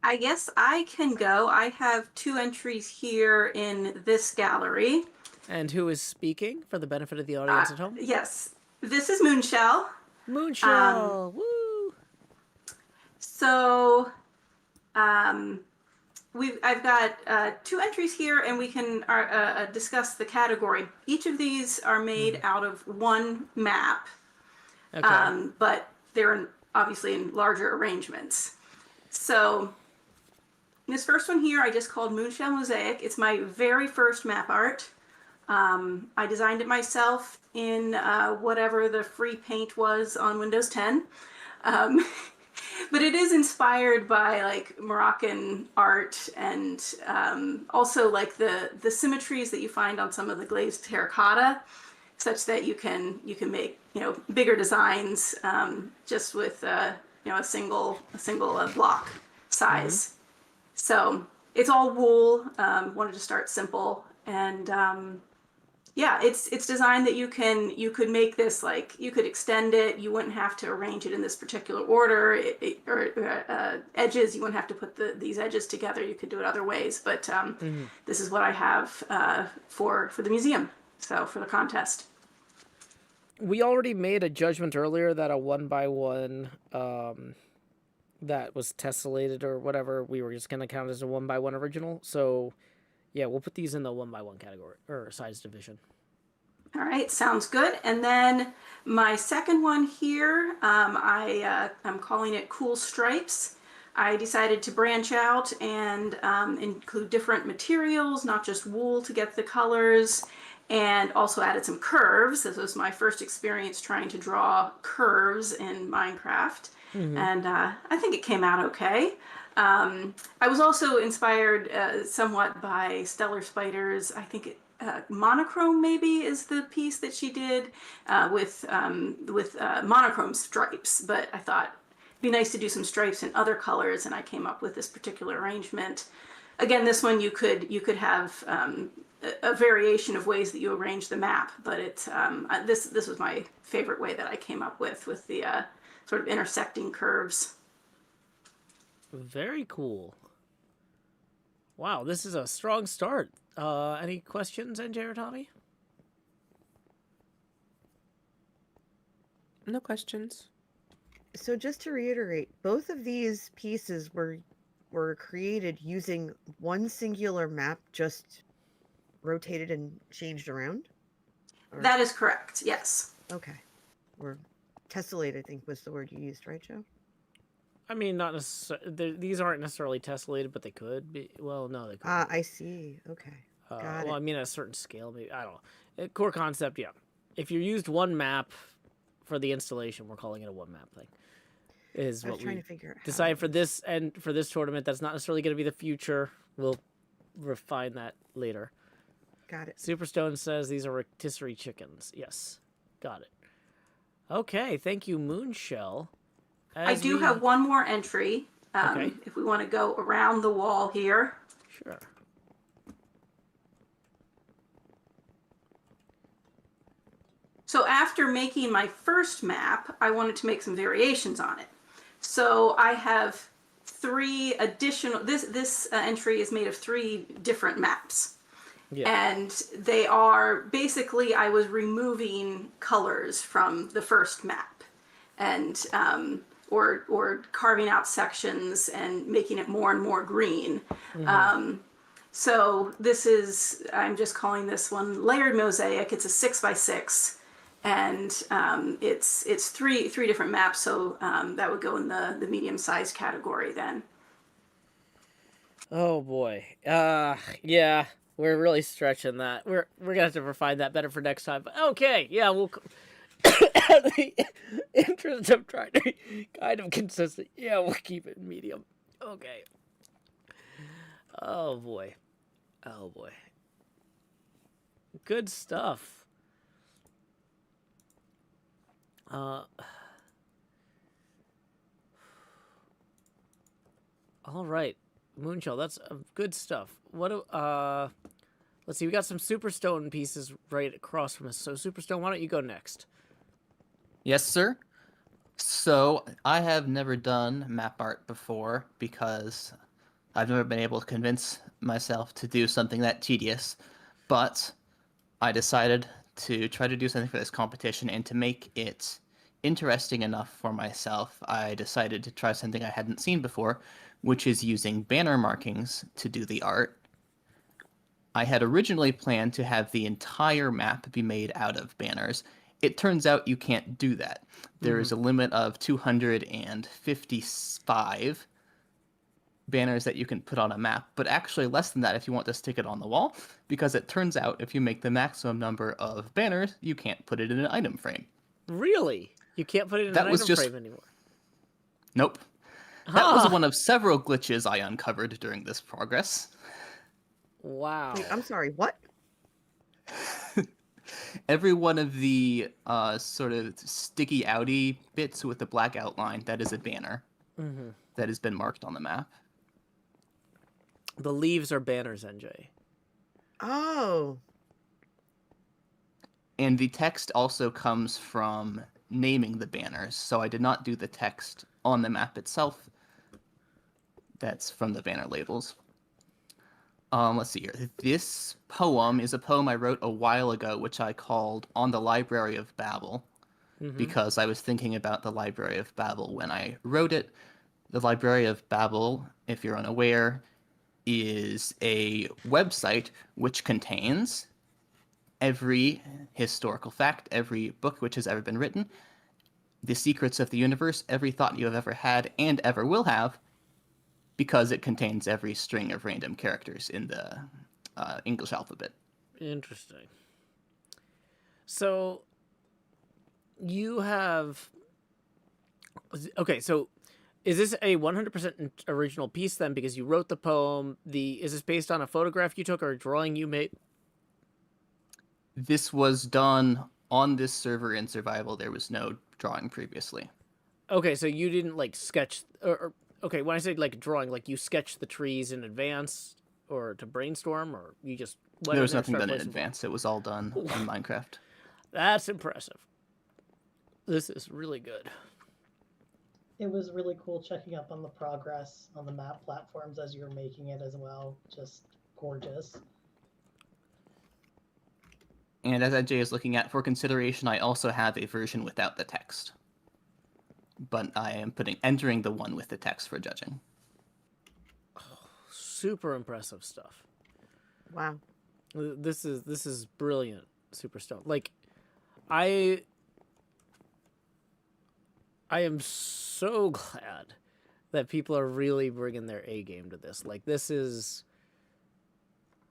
I guess I can go. I have 2 entries here in this gallery. And who is speaking for the benefit of the audience at home? Yes. This is Moonshell. Moonshell! Woo! So, I've got 2 entries here, and we can discuss the category. Each of these are made out of one map, but they're obviously in larger arrangements. So this first one here, I just called Moonshell Mosaic. It's my very first map art. I designed it myself in whatever the free paint was on Windows 10. But it is inspired by like Moroccan art and also like the symmetries that you find on some of the glazed terracotta, such that you can make bigger designs just with a single block size. So it's all wool. Wanted to start simple, and yeah, it's designed that you could make this, like, you could extend it. You wouldn't have to arrange it in this particular order, or edges. You wouldn't have to put these edges together. You could do it other ways. But this is what I have for the museum. So for the contest. We already made a judgment earlier that a 1x1 that was tessellated or whatever, we were just going to count as a 1x1 original. So yeah, we'll put these in the 1x1 category or size division. All right, sounds good. And then my second one here, I'm calling it Cool Stripes. I decided to branch out and include different materials, not just wool to get the colors, and also added some curves. This was my first experience trying to draw curves in Minecraft, and I think it came out okay. I was also inspired somewhat by Stellar Spiders. I think monochrome maybe is the piece that she did with monochrome stripes, but I thought it'd be nice to do some stripes in other colors, and I came up with this particular arrangement. Again, this one you could have a variation of ways that you arrange the map, but it's this was my favorite way that I came up with the sort of intersecting curves. Very cool. Wow, this is a strong start. Any questions, NJ or Tommy? No questions. So just to reiterate, both of these pieces were created using one singular map, just rotated and changed around? Or... That is correct, yes. Okay. Or tessellate, I think was the word you used, right, Joe? I mean, not necessarily. These aren't necessarily tessellated, but they could be. Well, no, they could. I see. Okay. Got well, it. I mean, at a certain scale, maybe. I don't know. Core concept, yeah. If you used one map for the installation, we're calling it a one map thing. Is what we decide for this and for this tournament. That's not necessarily going to be the future. We'll refine that later. Got it. Superstone says these are rotisserie chickens. Yes, got it. Okay, thank you, Moonshell. I do have one more entry. Okay. If we want to go around the wall here. Sure. So after making my first map, I wanted to make some variations on it. So I have three additional, this entry is made of 3 different maps. Yeah. And they are basically, I was removing colors from the first map and, or carving out sections and making it more and more green. Mm-hmm. So this is, I'm just calling this one Layered Mosaic. It's a 6x6. And it's three different maps, so that would go in the medium-sized category then. Oh boy, yeah, we're really stretching that. We're gonna have to refine that better for next time. But okay, yeah, we'll. The interest of trying to be kind of consistent, yeah, we'll keep it medium. Okay. Oh boy, good stuff. All right, Moonshell, that's good stuff. What? Let's see. We got some Superstone pieces right across from us. So, Superstone, why don't you go next? Yes, sir. So, I have never done map art before because I've never been able to convince myself to do something that tedious. But I decided to try to do something for this competition, and to make it interesting enough for myself, I decided to try something I hadn't seen before, which is using banner markings to do the art. I had originally planned to have the entire map be made out of banners. It turns out you can't do that. There is a limit of 255 banners that you can put on a map, but actually less than that if you want to stick it on the wall, because it turns out if you make the maximum number of banners, you can't put it in an item frame. Really? You can't put it in an item frame anymore? Nope. That was one of several glitches I uncovered during this progress. Wow. Wait, I'm sorry, what? Every one of the sort of sticky outy bits with the black outline, that is a banner that has been marked on the map. The leaves are banners, NJ. Oh. And the text also comes from naming the banners, so I did not do the text on the map itself. That's from the banner labels. Let's see here. This poem is a poem I wrote a while ago, which I called On the Library of Babel, because I was thinking about the Library of Babel when I wrote it. The Library of Babel, if you're unaware, is a website which contains every historical fact, every book which has ever been written, the secrets of the universe, every thought you have ever had and ever will have, because it contains every string of random characters in the English alphabet. Interesting. So you have... Okay, so is this a 100% original piece then? Because you wrote the poem. Is this based on a photograph you took or a drawing you made? This was done on this server in survival. There was no drawing previously. Okay, so you didn't like sketch okay, when I say like drawing, like you sketched the trees in advance or to brainstorm, or you just there was nothing done in advance. It was all done on Minecraft. That's impressive. This is really good. It was really cool checking up on the progress on the map platforms as you were making it as well. Just gorgeous. And as Ajay is looking at, for consideration, I also have a version without the text. But I am entering the one with the text for judging. Oh, super impressive stuff. Wow. This is brilliant, Superstone. Like, I am so glad that people are really bringing their A game to this. Like, this is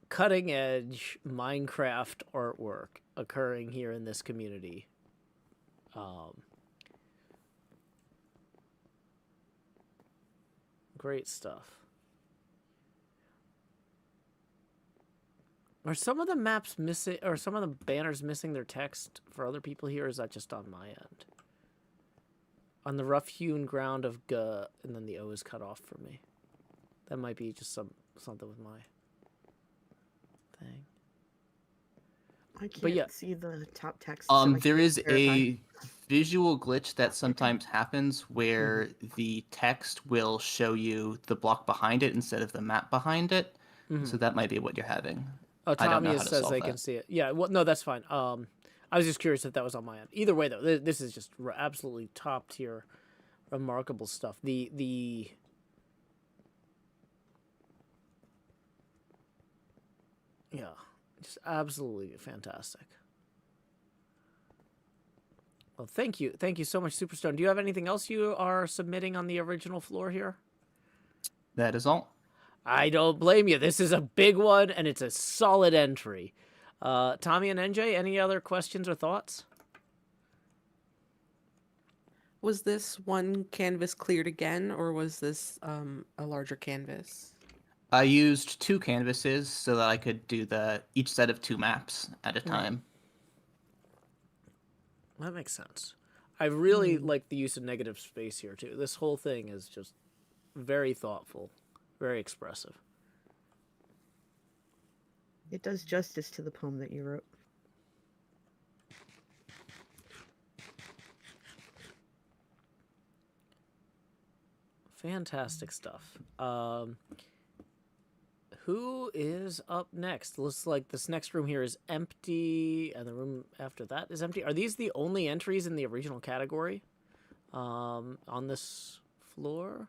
cutting edge Minecraft artwork occurring here in this community. Great stuff. Are some of the maps missing, or some of the banners missing their text for other people here, or is that just on my end? On the rough-hewn ground of G, and then the O is cut off for me. That might be just something with my thing. I can't see the top text. There is a visual glitch that sometimes happens where the text will show you the block behind it instead of the map behind it. So that might be what you're having. Oh, Tommy says they can see it. Yeah, well, no, that's fine. I was just curious if that was on my end. Either way, though, this is just absolutely top tier, remarkable stuff. The yeah, just absolutely fantastic. Well, thank you so much, Superstone. Do you have anything else you are submitting on the original floor here? That is all. I don't blame you. This is a big one, and it's a solid entry. Tommy and NJ, any other questions or thoughts? Was this one canvas cleared again, or was this a larger canvas? I used 2 canvases so that I could do each set of 2 maps at a time. That makes sense. I really like the use of negative space here, too. This whole thing is just very thoughtful, very expressive. It does justice to the poem that you wrote. Fantastic stuff. Who is up next? Looks like this next room here is empty, and the room after that is empty. Are these the only entries in the original category on this floor?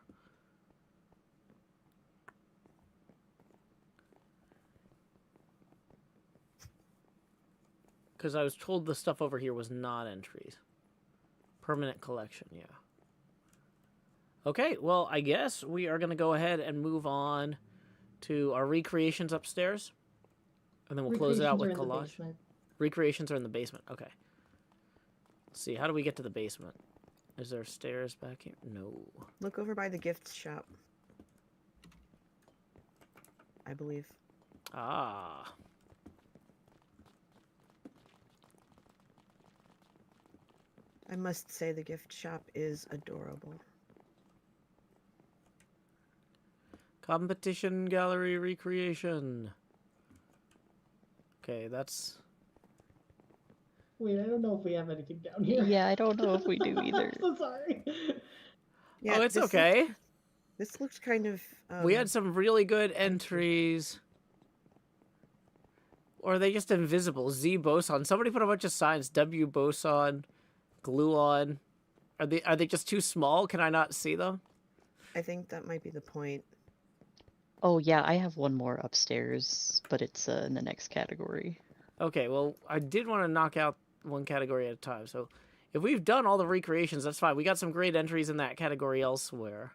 Because I was told the stuff over here was not entries. Permanent collection, yeah. Okay, well, I guess we are going to go ahead and move on to our recreations upstairs. And then we'll close it out with collage. Recreations are in the basement. Okay. Let's see, how do we get to the basement? Is there stairs back here? No. Look over by the gift shop. I believe. Ah. I must say the gift shop is adorable. Competition gallery recreation. Okay, that's... Wait, I don't know if we have anything down here. Yeah, I don't know if we do either. I'm so sorry. Yeah, oh, it's okay. This looks kind of... we had some really good entries. Or are they just invisible? Z boson. Somebody put a bunch of signs. W boson. Gluon. Are they just too small? Can I not see them? I think that might be the point. Oh yeah, I have one more upstairs, but it's in the next category. Okay, well, I did want to knock out one category at a time. So if we've done all the recreations, that's fine. We got some great entries in that category elsewhere.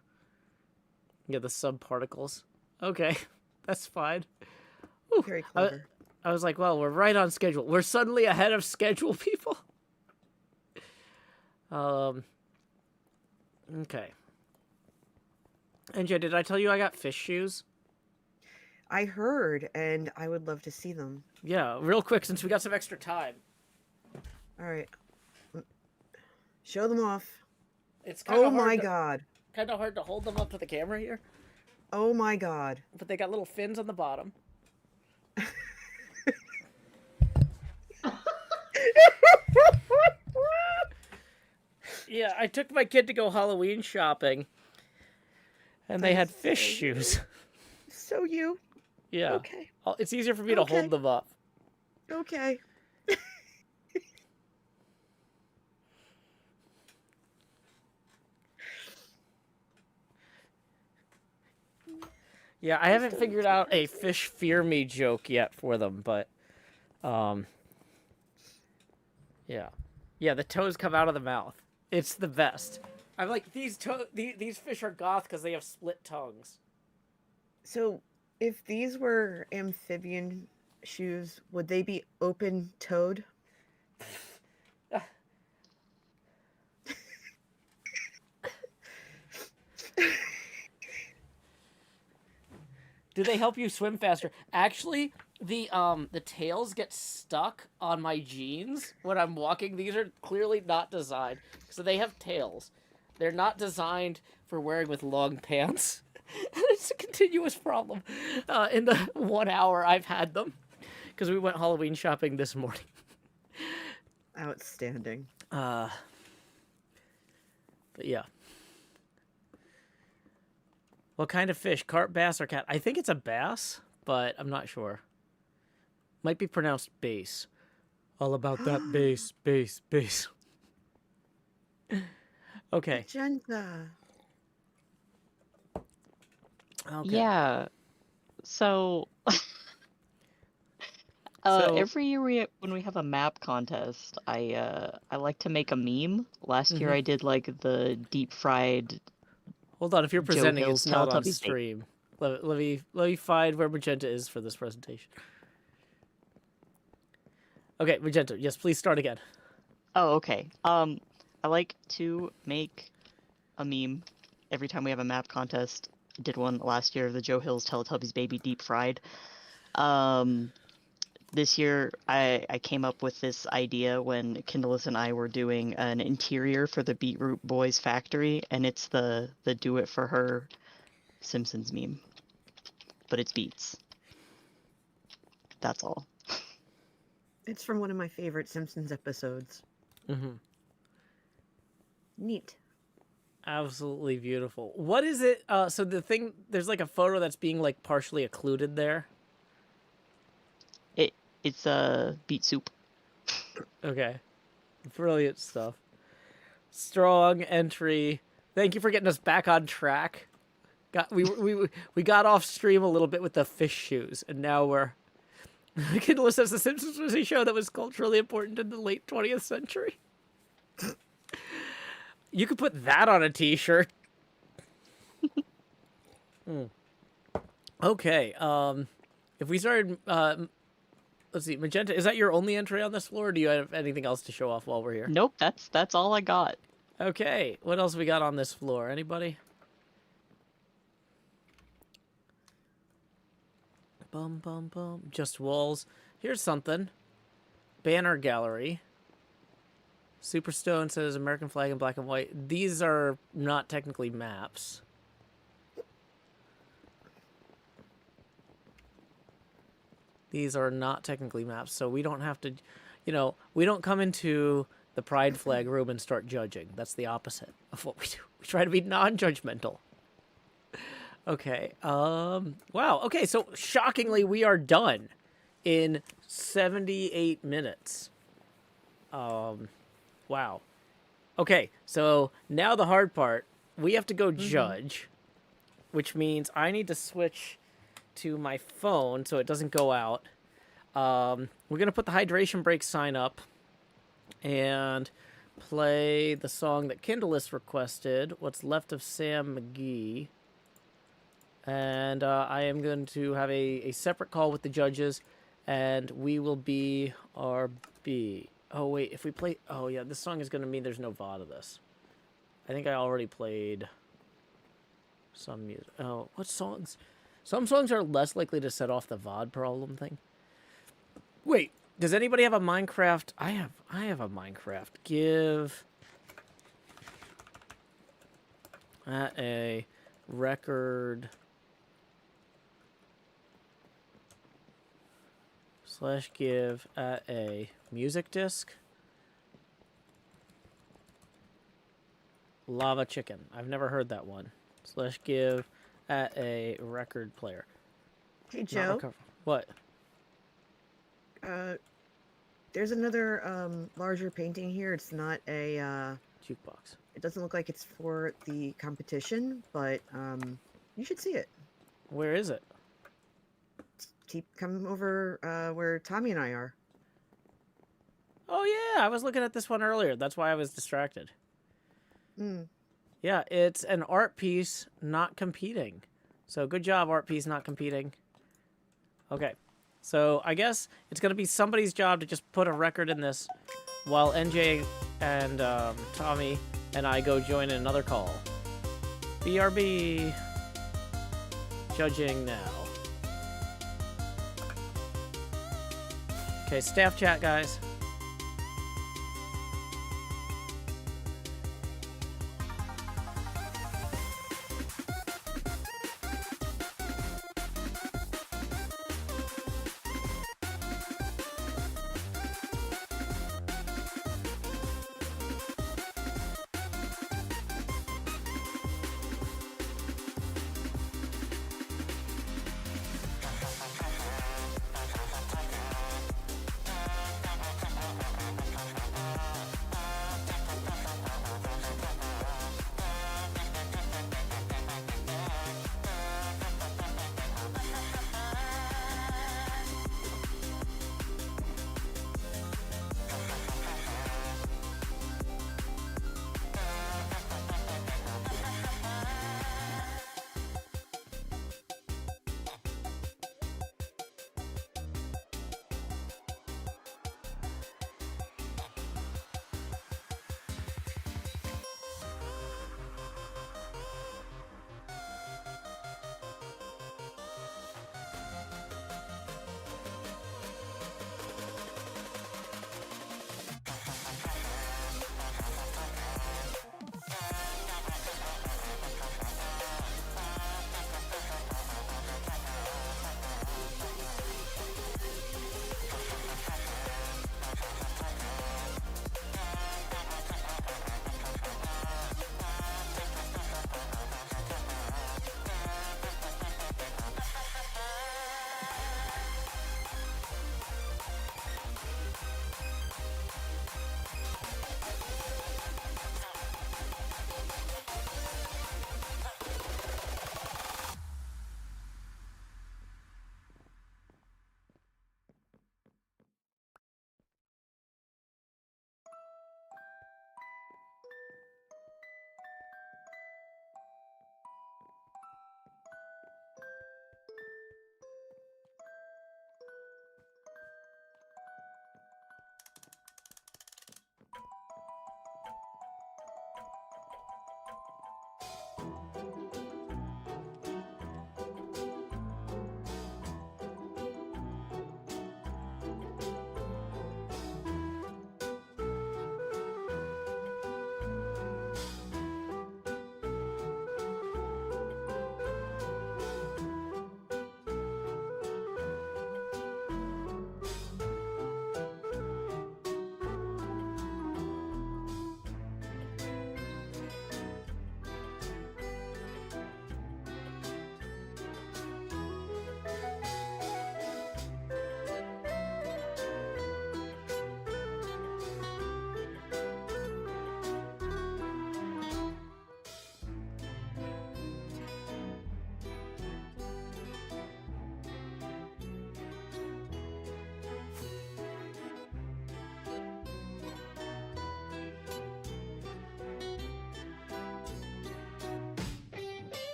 Yeah, the subparticles. Okay, that's fine. Whew. Very clever. I was like, well, we're right on schedule. We're suddenly ahead of schedule, people. Okay. NJ, did I tell you I got fish shoes? I heard, and I would love to see them. Yeah, real quick, since we got some extra time. All right. Show them off. It's kind of oh my god. Kind of hard to hold them up to the camera here. Oh my god. But they got little fins on the bottom. Yeah, I took my kid to go Halloween shopping, and they had fish shoes. So you. Yeah. Okay. It's easier for me to hold them up. Okay. Yeah, I haven't figured out a fish fear me joke yet for them, but, yeah. Yeah, the toes come out of the mouth. It's the best. I'm like, these fish are goth because they have split tongues. So, if these were amphibian shoes, would they be open-toed? Do they help you swim faster? Actually, the tails get stuck on my jeans when I'm walking. These are clearly not designed. So they have tails. They're not designed for wearing with long pants. It's a continuous problem in the 1 hour I've had them. Because we went Halloween shopping this morning. Outstanding. But yeah. What kind of fish? Carp, bass, or cat? I think it's a bass, but I'm not sure. Might be pronounced bass. All about that bass, bass, bass. Okay. Magenta. Okay. Yeah. So, every year when we have a map contest, I like to make a meme. Last year I did like the deep fried. Hold on, if you're presenting, it's not on Teletubbies stream. Let me find where Magenta is for this presentation. Okay, Magenta, yes, please start again. Oh, okay. I like to make a meme every time we have a map contest. I did one last year of the Joe Hill's Teletubbies Baby Deep Fried. This year, I came up with this idea when Kindalas and I were doing an interior for the Beetroot Boys factory, and it's the Do It For Her Simpsons meme. But it's beets. That's all. It's from one of my favorite Simpsons episodes. Neat. Absolutely beautiful. What is it? So the thing, there's like a photo that's being like partially occluded there. It's a beet soup. Okay. Brilliant stuff. Strong entry. Thank you for getting us back on track. We got off stream a little bit with the fish shoes, and now we're... Kindle says The Simpsons was a show that was culturally important in the late 20th century. You could put that on a t-shirt. Okay. If we started... let's see, Magenta, is that your only entry on this floor, or do you have anything else to show off while we're here? Nope, that's all I got. Okay, what else we got on this floor? Anybody? Bum, bum, bum. Just walls. Here's something. Banner gallery. Superstone says American flag in black and white. These are not technically maps. These are not technically maps, so we don't have to, we don't come into the pride flag room and start judging. That's the opposite of what we do. We try to be non-judgmental. Okay, wow, okay, so shockingly, we are done in 78 minutes. Wow. Okay, so now the hard part. We have to go judge, which means I need to switch to my phone so it doesn't go out. We're gonna put the hydration break sign up and play the song that Kindalas requested, What's Left of Sam McGee. And I am going to have a separate call with the judges, and we will be RB. Oh, wait, if we play... Oh, yeah, this song is going to mean there's no VOD of this. I think I already played some music. Oh, what songs? Some songs are less likely to set off the VOD problem thing. Wait, does anybody have a Minecraft? I have a Minecraft. Give a record / give a music disc. Lava Chicken. I've never heard that one. / give a record player. Hey, Joe. What? There's another larger painting here. It's not a jukebox. It doesn't look like it's for the competition, but you should see it. Where is it? Come over where Tommy and I are. Oh yeah, I was looking at this one earlier. That's why I was distracted. Hmm. Yeah, it's an art piece not competing. So good job, art piece not competing. Okay. So I guess it's going to be somebody's job to just put a record in this while NJ and Tommy and I go join in another call. BRB. Judging now. Okay, staff chat, guys.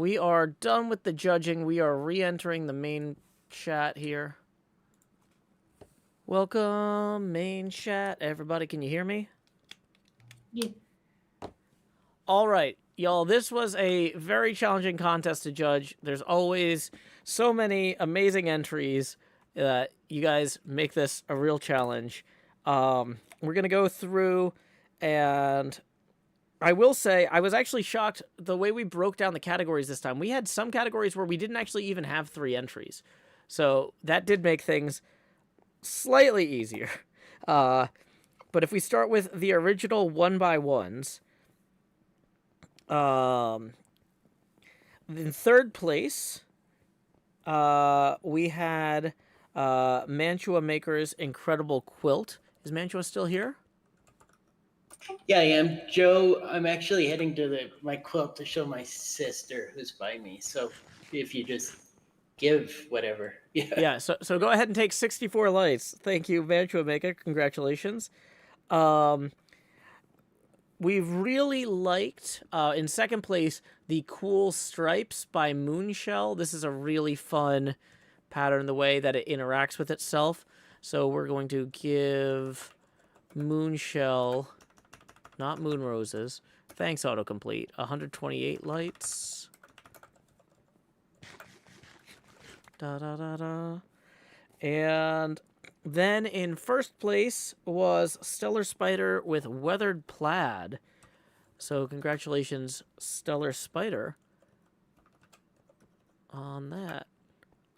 We are done with the judging. We are re-entering the main chat here. Welcome, main chat. Everybody, can you hear me? Yeah. All right, y'all, this was a very challenging contest to judge. There's always so many amazing entries that you guys make this a real challenge. We're going to go through, and I will say I was actually shocked the way we broke down the categories this time. We had some categories where we didn't actually even have 3 entries. So that did make things slightly easier. But if we start with the original 1x1s, in third place, we had Mantua Maker's Incredible Quilt. Is Mantua still here? Yeah, I am. Joe, I'm actually heading to my quilt to show my sister who's by me. So if you just give whatever. Yeah, so go ahead and take 64 lights. Thank you, Mantua Maker. Congratulations. We've really liked, in second place, the Cool Stripes by Moonshell. This is a really fun pattern, the way that it interacts with itself. So we're going to give Moonshell, not Moon Roses, thanks autocomplete, 128 lights. Da-da-da-da. And then in first place was Stellar Spider with Weathered Plaid. So congratulations, Stellar Spider, on that.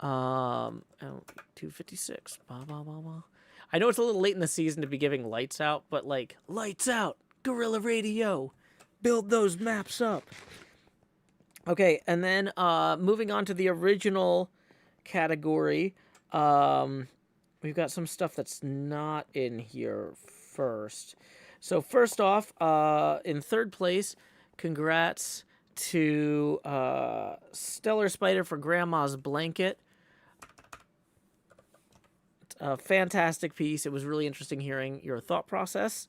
256. Bah, bah, bah, bah. I know it's a little late in the season to be giving lights out, but like, lights out, Guerrilla Radio, build those maps up. Okay, and then moving on to the original category, we've got some stuff that's not in here first. So first off, in third place, congrats to Stellar Spider for Grandma's Blanket. A fantastic piece. It was really interesting hearing your thought process.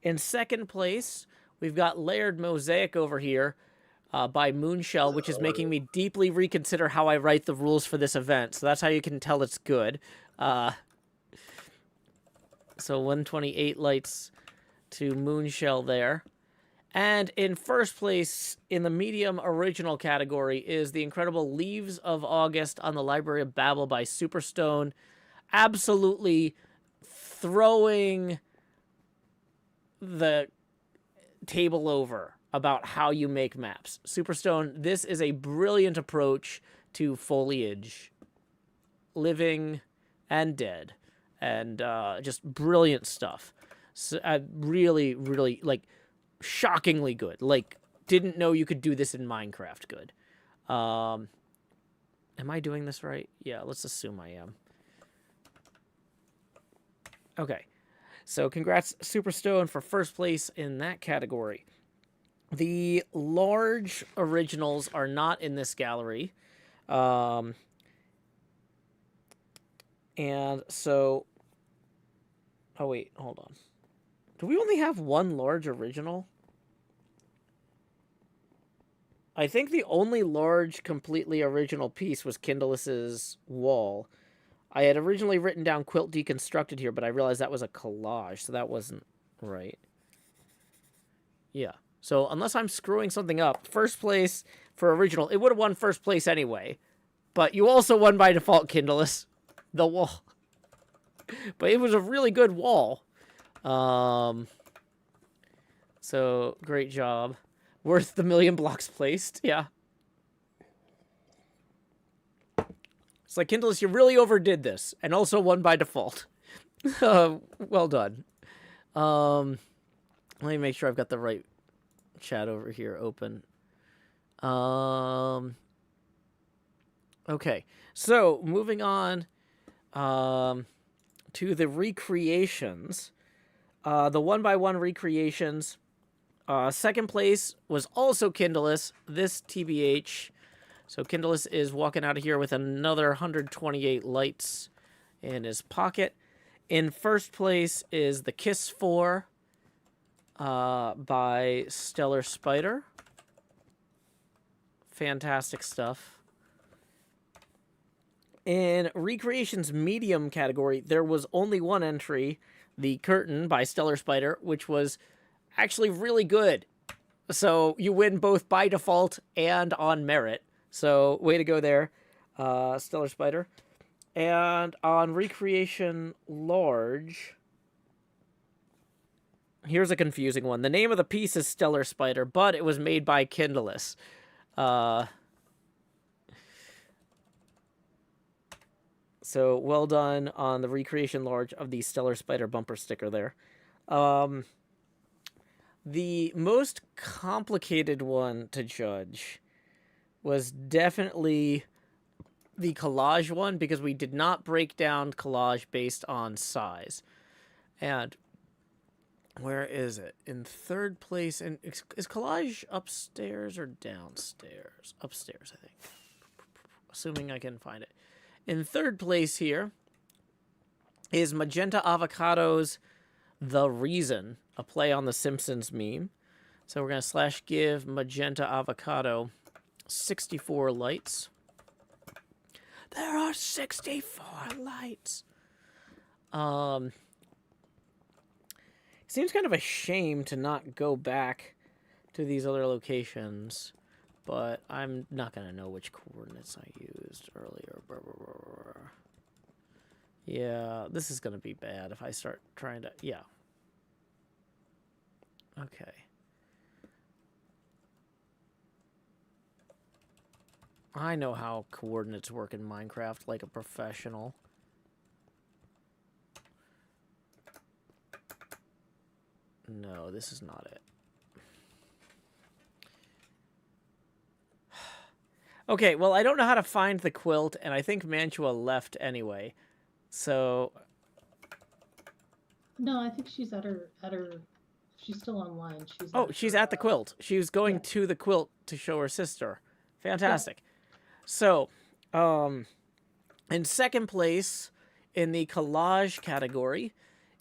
In second place, we've got Layered Mosaic over here by Moonshell, which is making me deeply reconsider how I write the rules for this event. So that's how you can tell it's good. So 128 lights to Moonshell there. And in first place in the medium original category is the incredible Leaves of August on the Library of Babel by Superstone. Absolutely throwing the table over about how you make maps. Superstone, this is a brilliant approach to foliage, living and dead, and just brilliant stuff. So, really, really, like, shockingly good. Like, didn't know you could do this in Minecraft good. Am I doing this right? Yeah, let's assume I am. Okay, so congrats, Superstone, for first place in that category. The large originals are not in this gallery. And so... Oh, wait, hold on. Do we only have one large original? I think the only large, completely original piece was Kindalas' wall. I had originally written down Quilt Deconstructed here, but I realized that was a collage, so that wasn't right. Yeah. So unless I'm screwing something up, first place for original, it would have won first place anyway. But you also won by default, Kindalas, the wall. But it was a really good wall. So great job. Worth the 1,000,000 blocks placed. Yeah. It's like, Kindalas, you really overdid this, and also won by default. Well done. Let me make sure I've got the right chat over here open. Okay, so moving on to the recreations. The 1x1 recreations. Second place was also Kindalas, this TBH. So Kindalas is walking out of here with another 128 lights in his pocket. In first place is the Kiss 4 by Stellar Spider. fantastic stuff. In Recreation's medium category, there was only one entry, The Curtain by Stellar Spider, which was actually really good. So you win both by default and on merit. So way to go there, Stellar Spider. And on Recreation Large, here's a confusing one. The name of the piece is Stellar Spider, but it was made by Kindalas. So well done on the Recreation Large of the Stellar Spider bumper sticker there. The most complicated one to judge was definitely the collage one, because we did not break down collage based on size. And where is it? In third place, and is collage upstairs or downstairs? Upstairs, I think. Assuming I can find it. In third place here is Magenta Avocado's The Reason, a play on the Simpsons meme. So we're going to /give Magenta Avocado 64 lights. There are 64 lights. Seems kind of a shame to not go back to these other locations, but I'm not going to know which coordinates I used earlier. Yeah, this is going to be bad if I start trying to... Yeah. Okay. I know how coordinates work in Minecraft like a professional. No, this is not it. Okay, well, I don't know how to find the quilt, and I think Mantua left anyway. So... No, I think she's at her... She's still online. She's at the quilt. She was going to the quilt to show her sister. Fantastic. Yeah. So, in second place in the collage category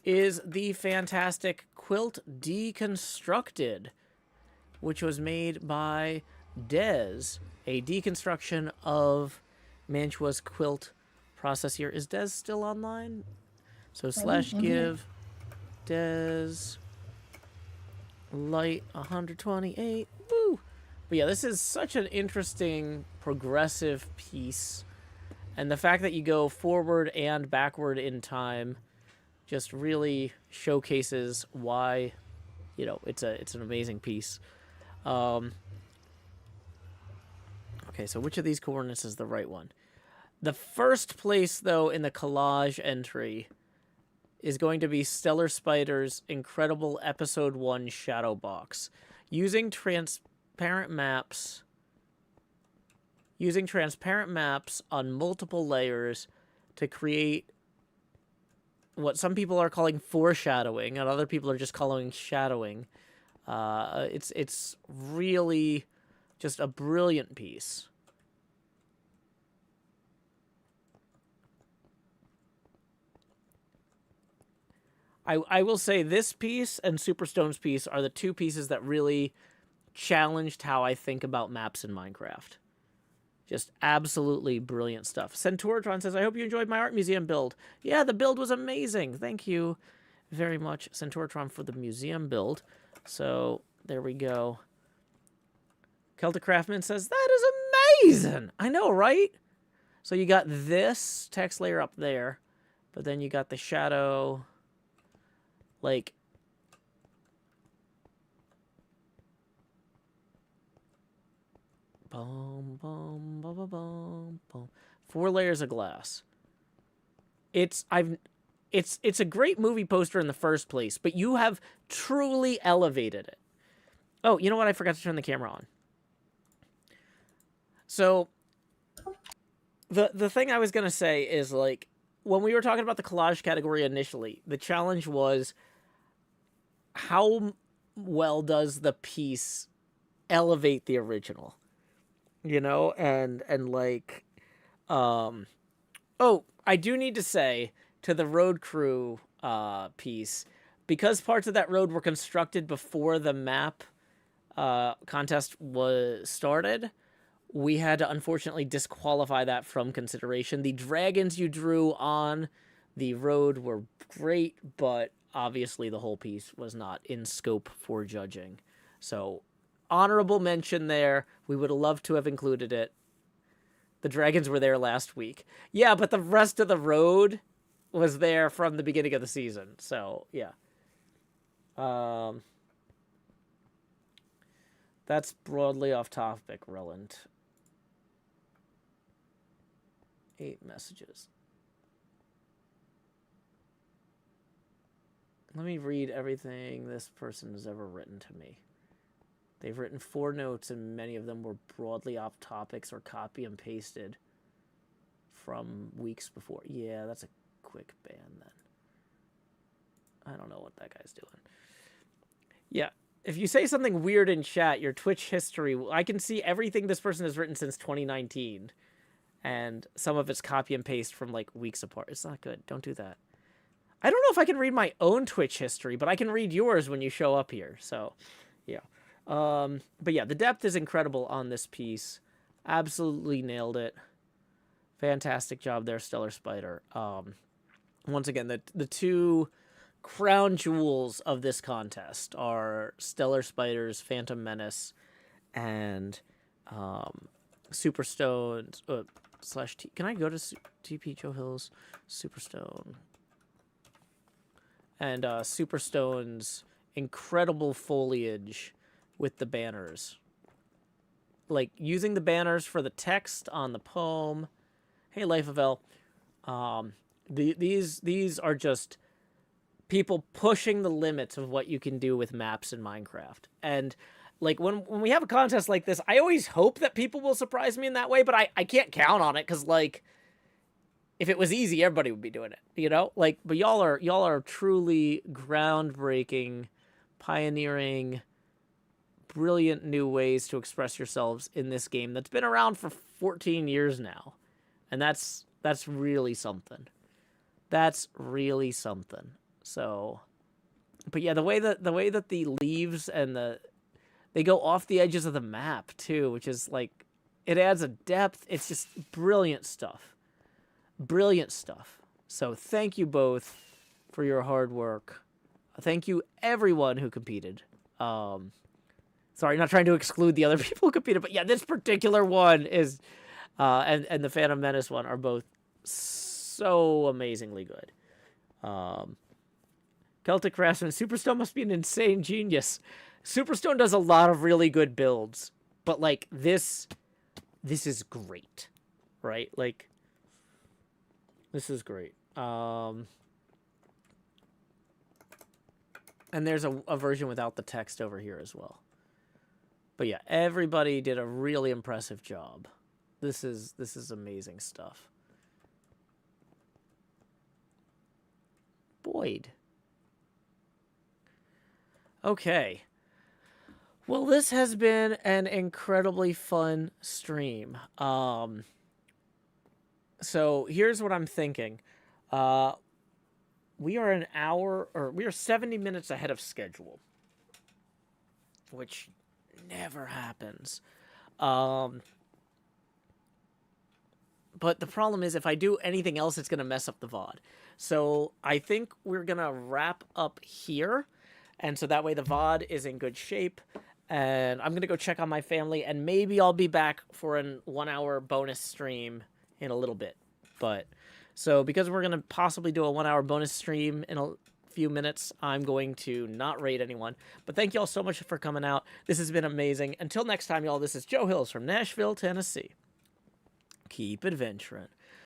is the fantastic Quilt Deconstructed, which was made by Dez, a deconstruction of Mantua's quilt process here. Is Dez still online? So /give Dez light 128. Woo! But yeah, this is such an interesting progressive piece. And the fact that you go forward and backward in time just really showcases why, you know, it's an amazing piece. Okay, so which of these coordinates is the right one? The first place, though, in the collage entry is going to be Stellar Spider's incredible Episode 1 shadow box. Using transparent maps on multiple layers to create what some people are calling foreshadowing and other people are just calling shadowing. It's really just a brilliant piece. I will say this piece and Superstone's piece are the two pieces that really challenged how I think about maps in Minecraft. Just absolutely brilliant stuff. Centauratron says, I hope you enjoyed my art museum build. Yeah, the build was amazing. Thank you very much, Centauratron, for the museum build. So, there we go. Celtic Craftman says, that is amazing! I know, right? So you got this text layer up there, but then you got the shadow... Like, boom, boom, boom, boom, boom, boom. 4 layers of glass. It's a great movie poster in the first place, but you have truly elevated it. Oh, you know what? I forgot to turn the camera on. So, the thing I was gonna say is, like, when we were talking about the collage category initially, the challenge was, how well does the piece elevate the original? You know, and like, oh, I do need to say to the road crew piece, because parts of that road were constructed before the map contest was started, we had to unfortunately disqualify that from consideration. The dragons you drew on the road were great, but obviously the whole piece was not in scope for judging. So, honorable mention there. We would have loved to have included it. The dragons were there last week. Yeah, but the rest of the road was there from the beginning of the season. So, yeah. That's broadly off topic, Roland. 8 messages. Let me read everything this person has ever written to me. They've written 4 notes, and many of them were broadly off topics or copy and pasted from weeks before. Yeah, that's a quick ban then. I don't know what that guy's doing. Yeah, if you say something weird in chat, your Twitch history, I can see everything this person has written since 2019. And some of it's copy and paste from like weeks apart. It's not good. Don't do that. I don't know if I can read my own Twitch history, but I can read yours when you show up here. So, yeah. But yeah, the depth is incredible on this piece. Absolutely nailed it. Fantastic job there, Stellar Spider. Once again, the 2 crown jewels of this contest are Stellar Spider's Phantom Menace and Superstone's / Can I go to TP Joe Hill's Superstone? And Superstone's incredible foliage with the banners. Like, using the banners for the text on the poem. Hey, Life of L. These are just people pushing the limits of what you can do with maps in Minecraft. And like when we have a contest like this, I always hope that people will surprise me in that way, but I can't count on it because like if it was easy, everybody would be doing it, you know? Like, but y'all are truly groundbreaking, pioneering, brilliant new ways to express yourselves in this game that's been around for 14 years now. And that's really something. That's really something. So, but yeah, the way that the leaves and they go off the edges of the map too, which is like, it adds a depth. It's just brilliant stuff. Brilliant stuff. So thank you both for your hard work. Thank you everyone who competed. Sorry, not trying to exclude the other people who competed, but yeah, this particular one is, and the Phantom Menace one are both so amazingly good. Celtic Craftsman, Superstone must be an insane genius. Superstone does a lot of really good builds, but like this is great, right? Like, this is great. And there's a version without the text over here as well. But yeah, everybody did a really impressive job. This is amazing stuff. Boyd. Okay. Well, this has been an incredibly fun stream. So here's what I'm thinking. We are 70 minutes ahead of schedule, which never happens. But the problem is if I do anything else, it's going to mess up the VOD. So I think we're going to wrap up here. And so that way the VOD is in good shape. And I'm going to go check on my family. And maybe I'll be back for a 1-hour bonus stream in a little bit. But so because we're going to possibly do a 1-hour bonus stream in a few minutes, I'm going to not raid anyone. But thank you all so much for coming out. This has been amazing. Until next time, y'all, this is Joe Hills from Nashville, Tennessee. Keep adventuring.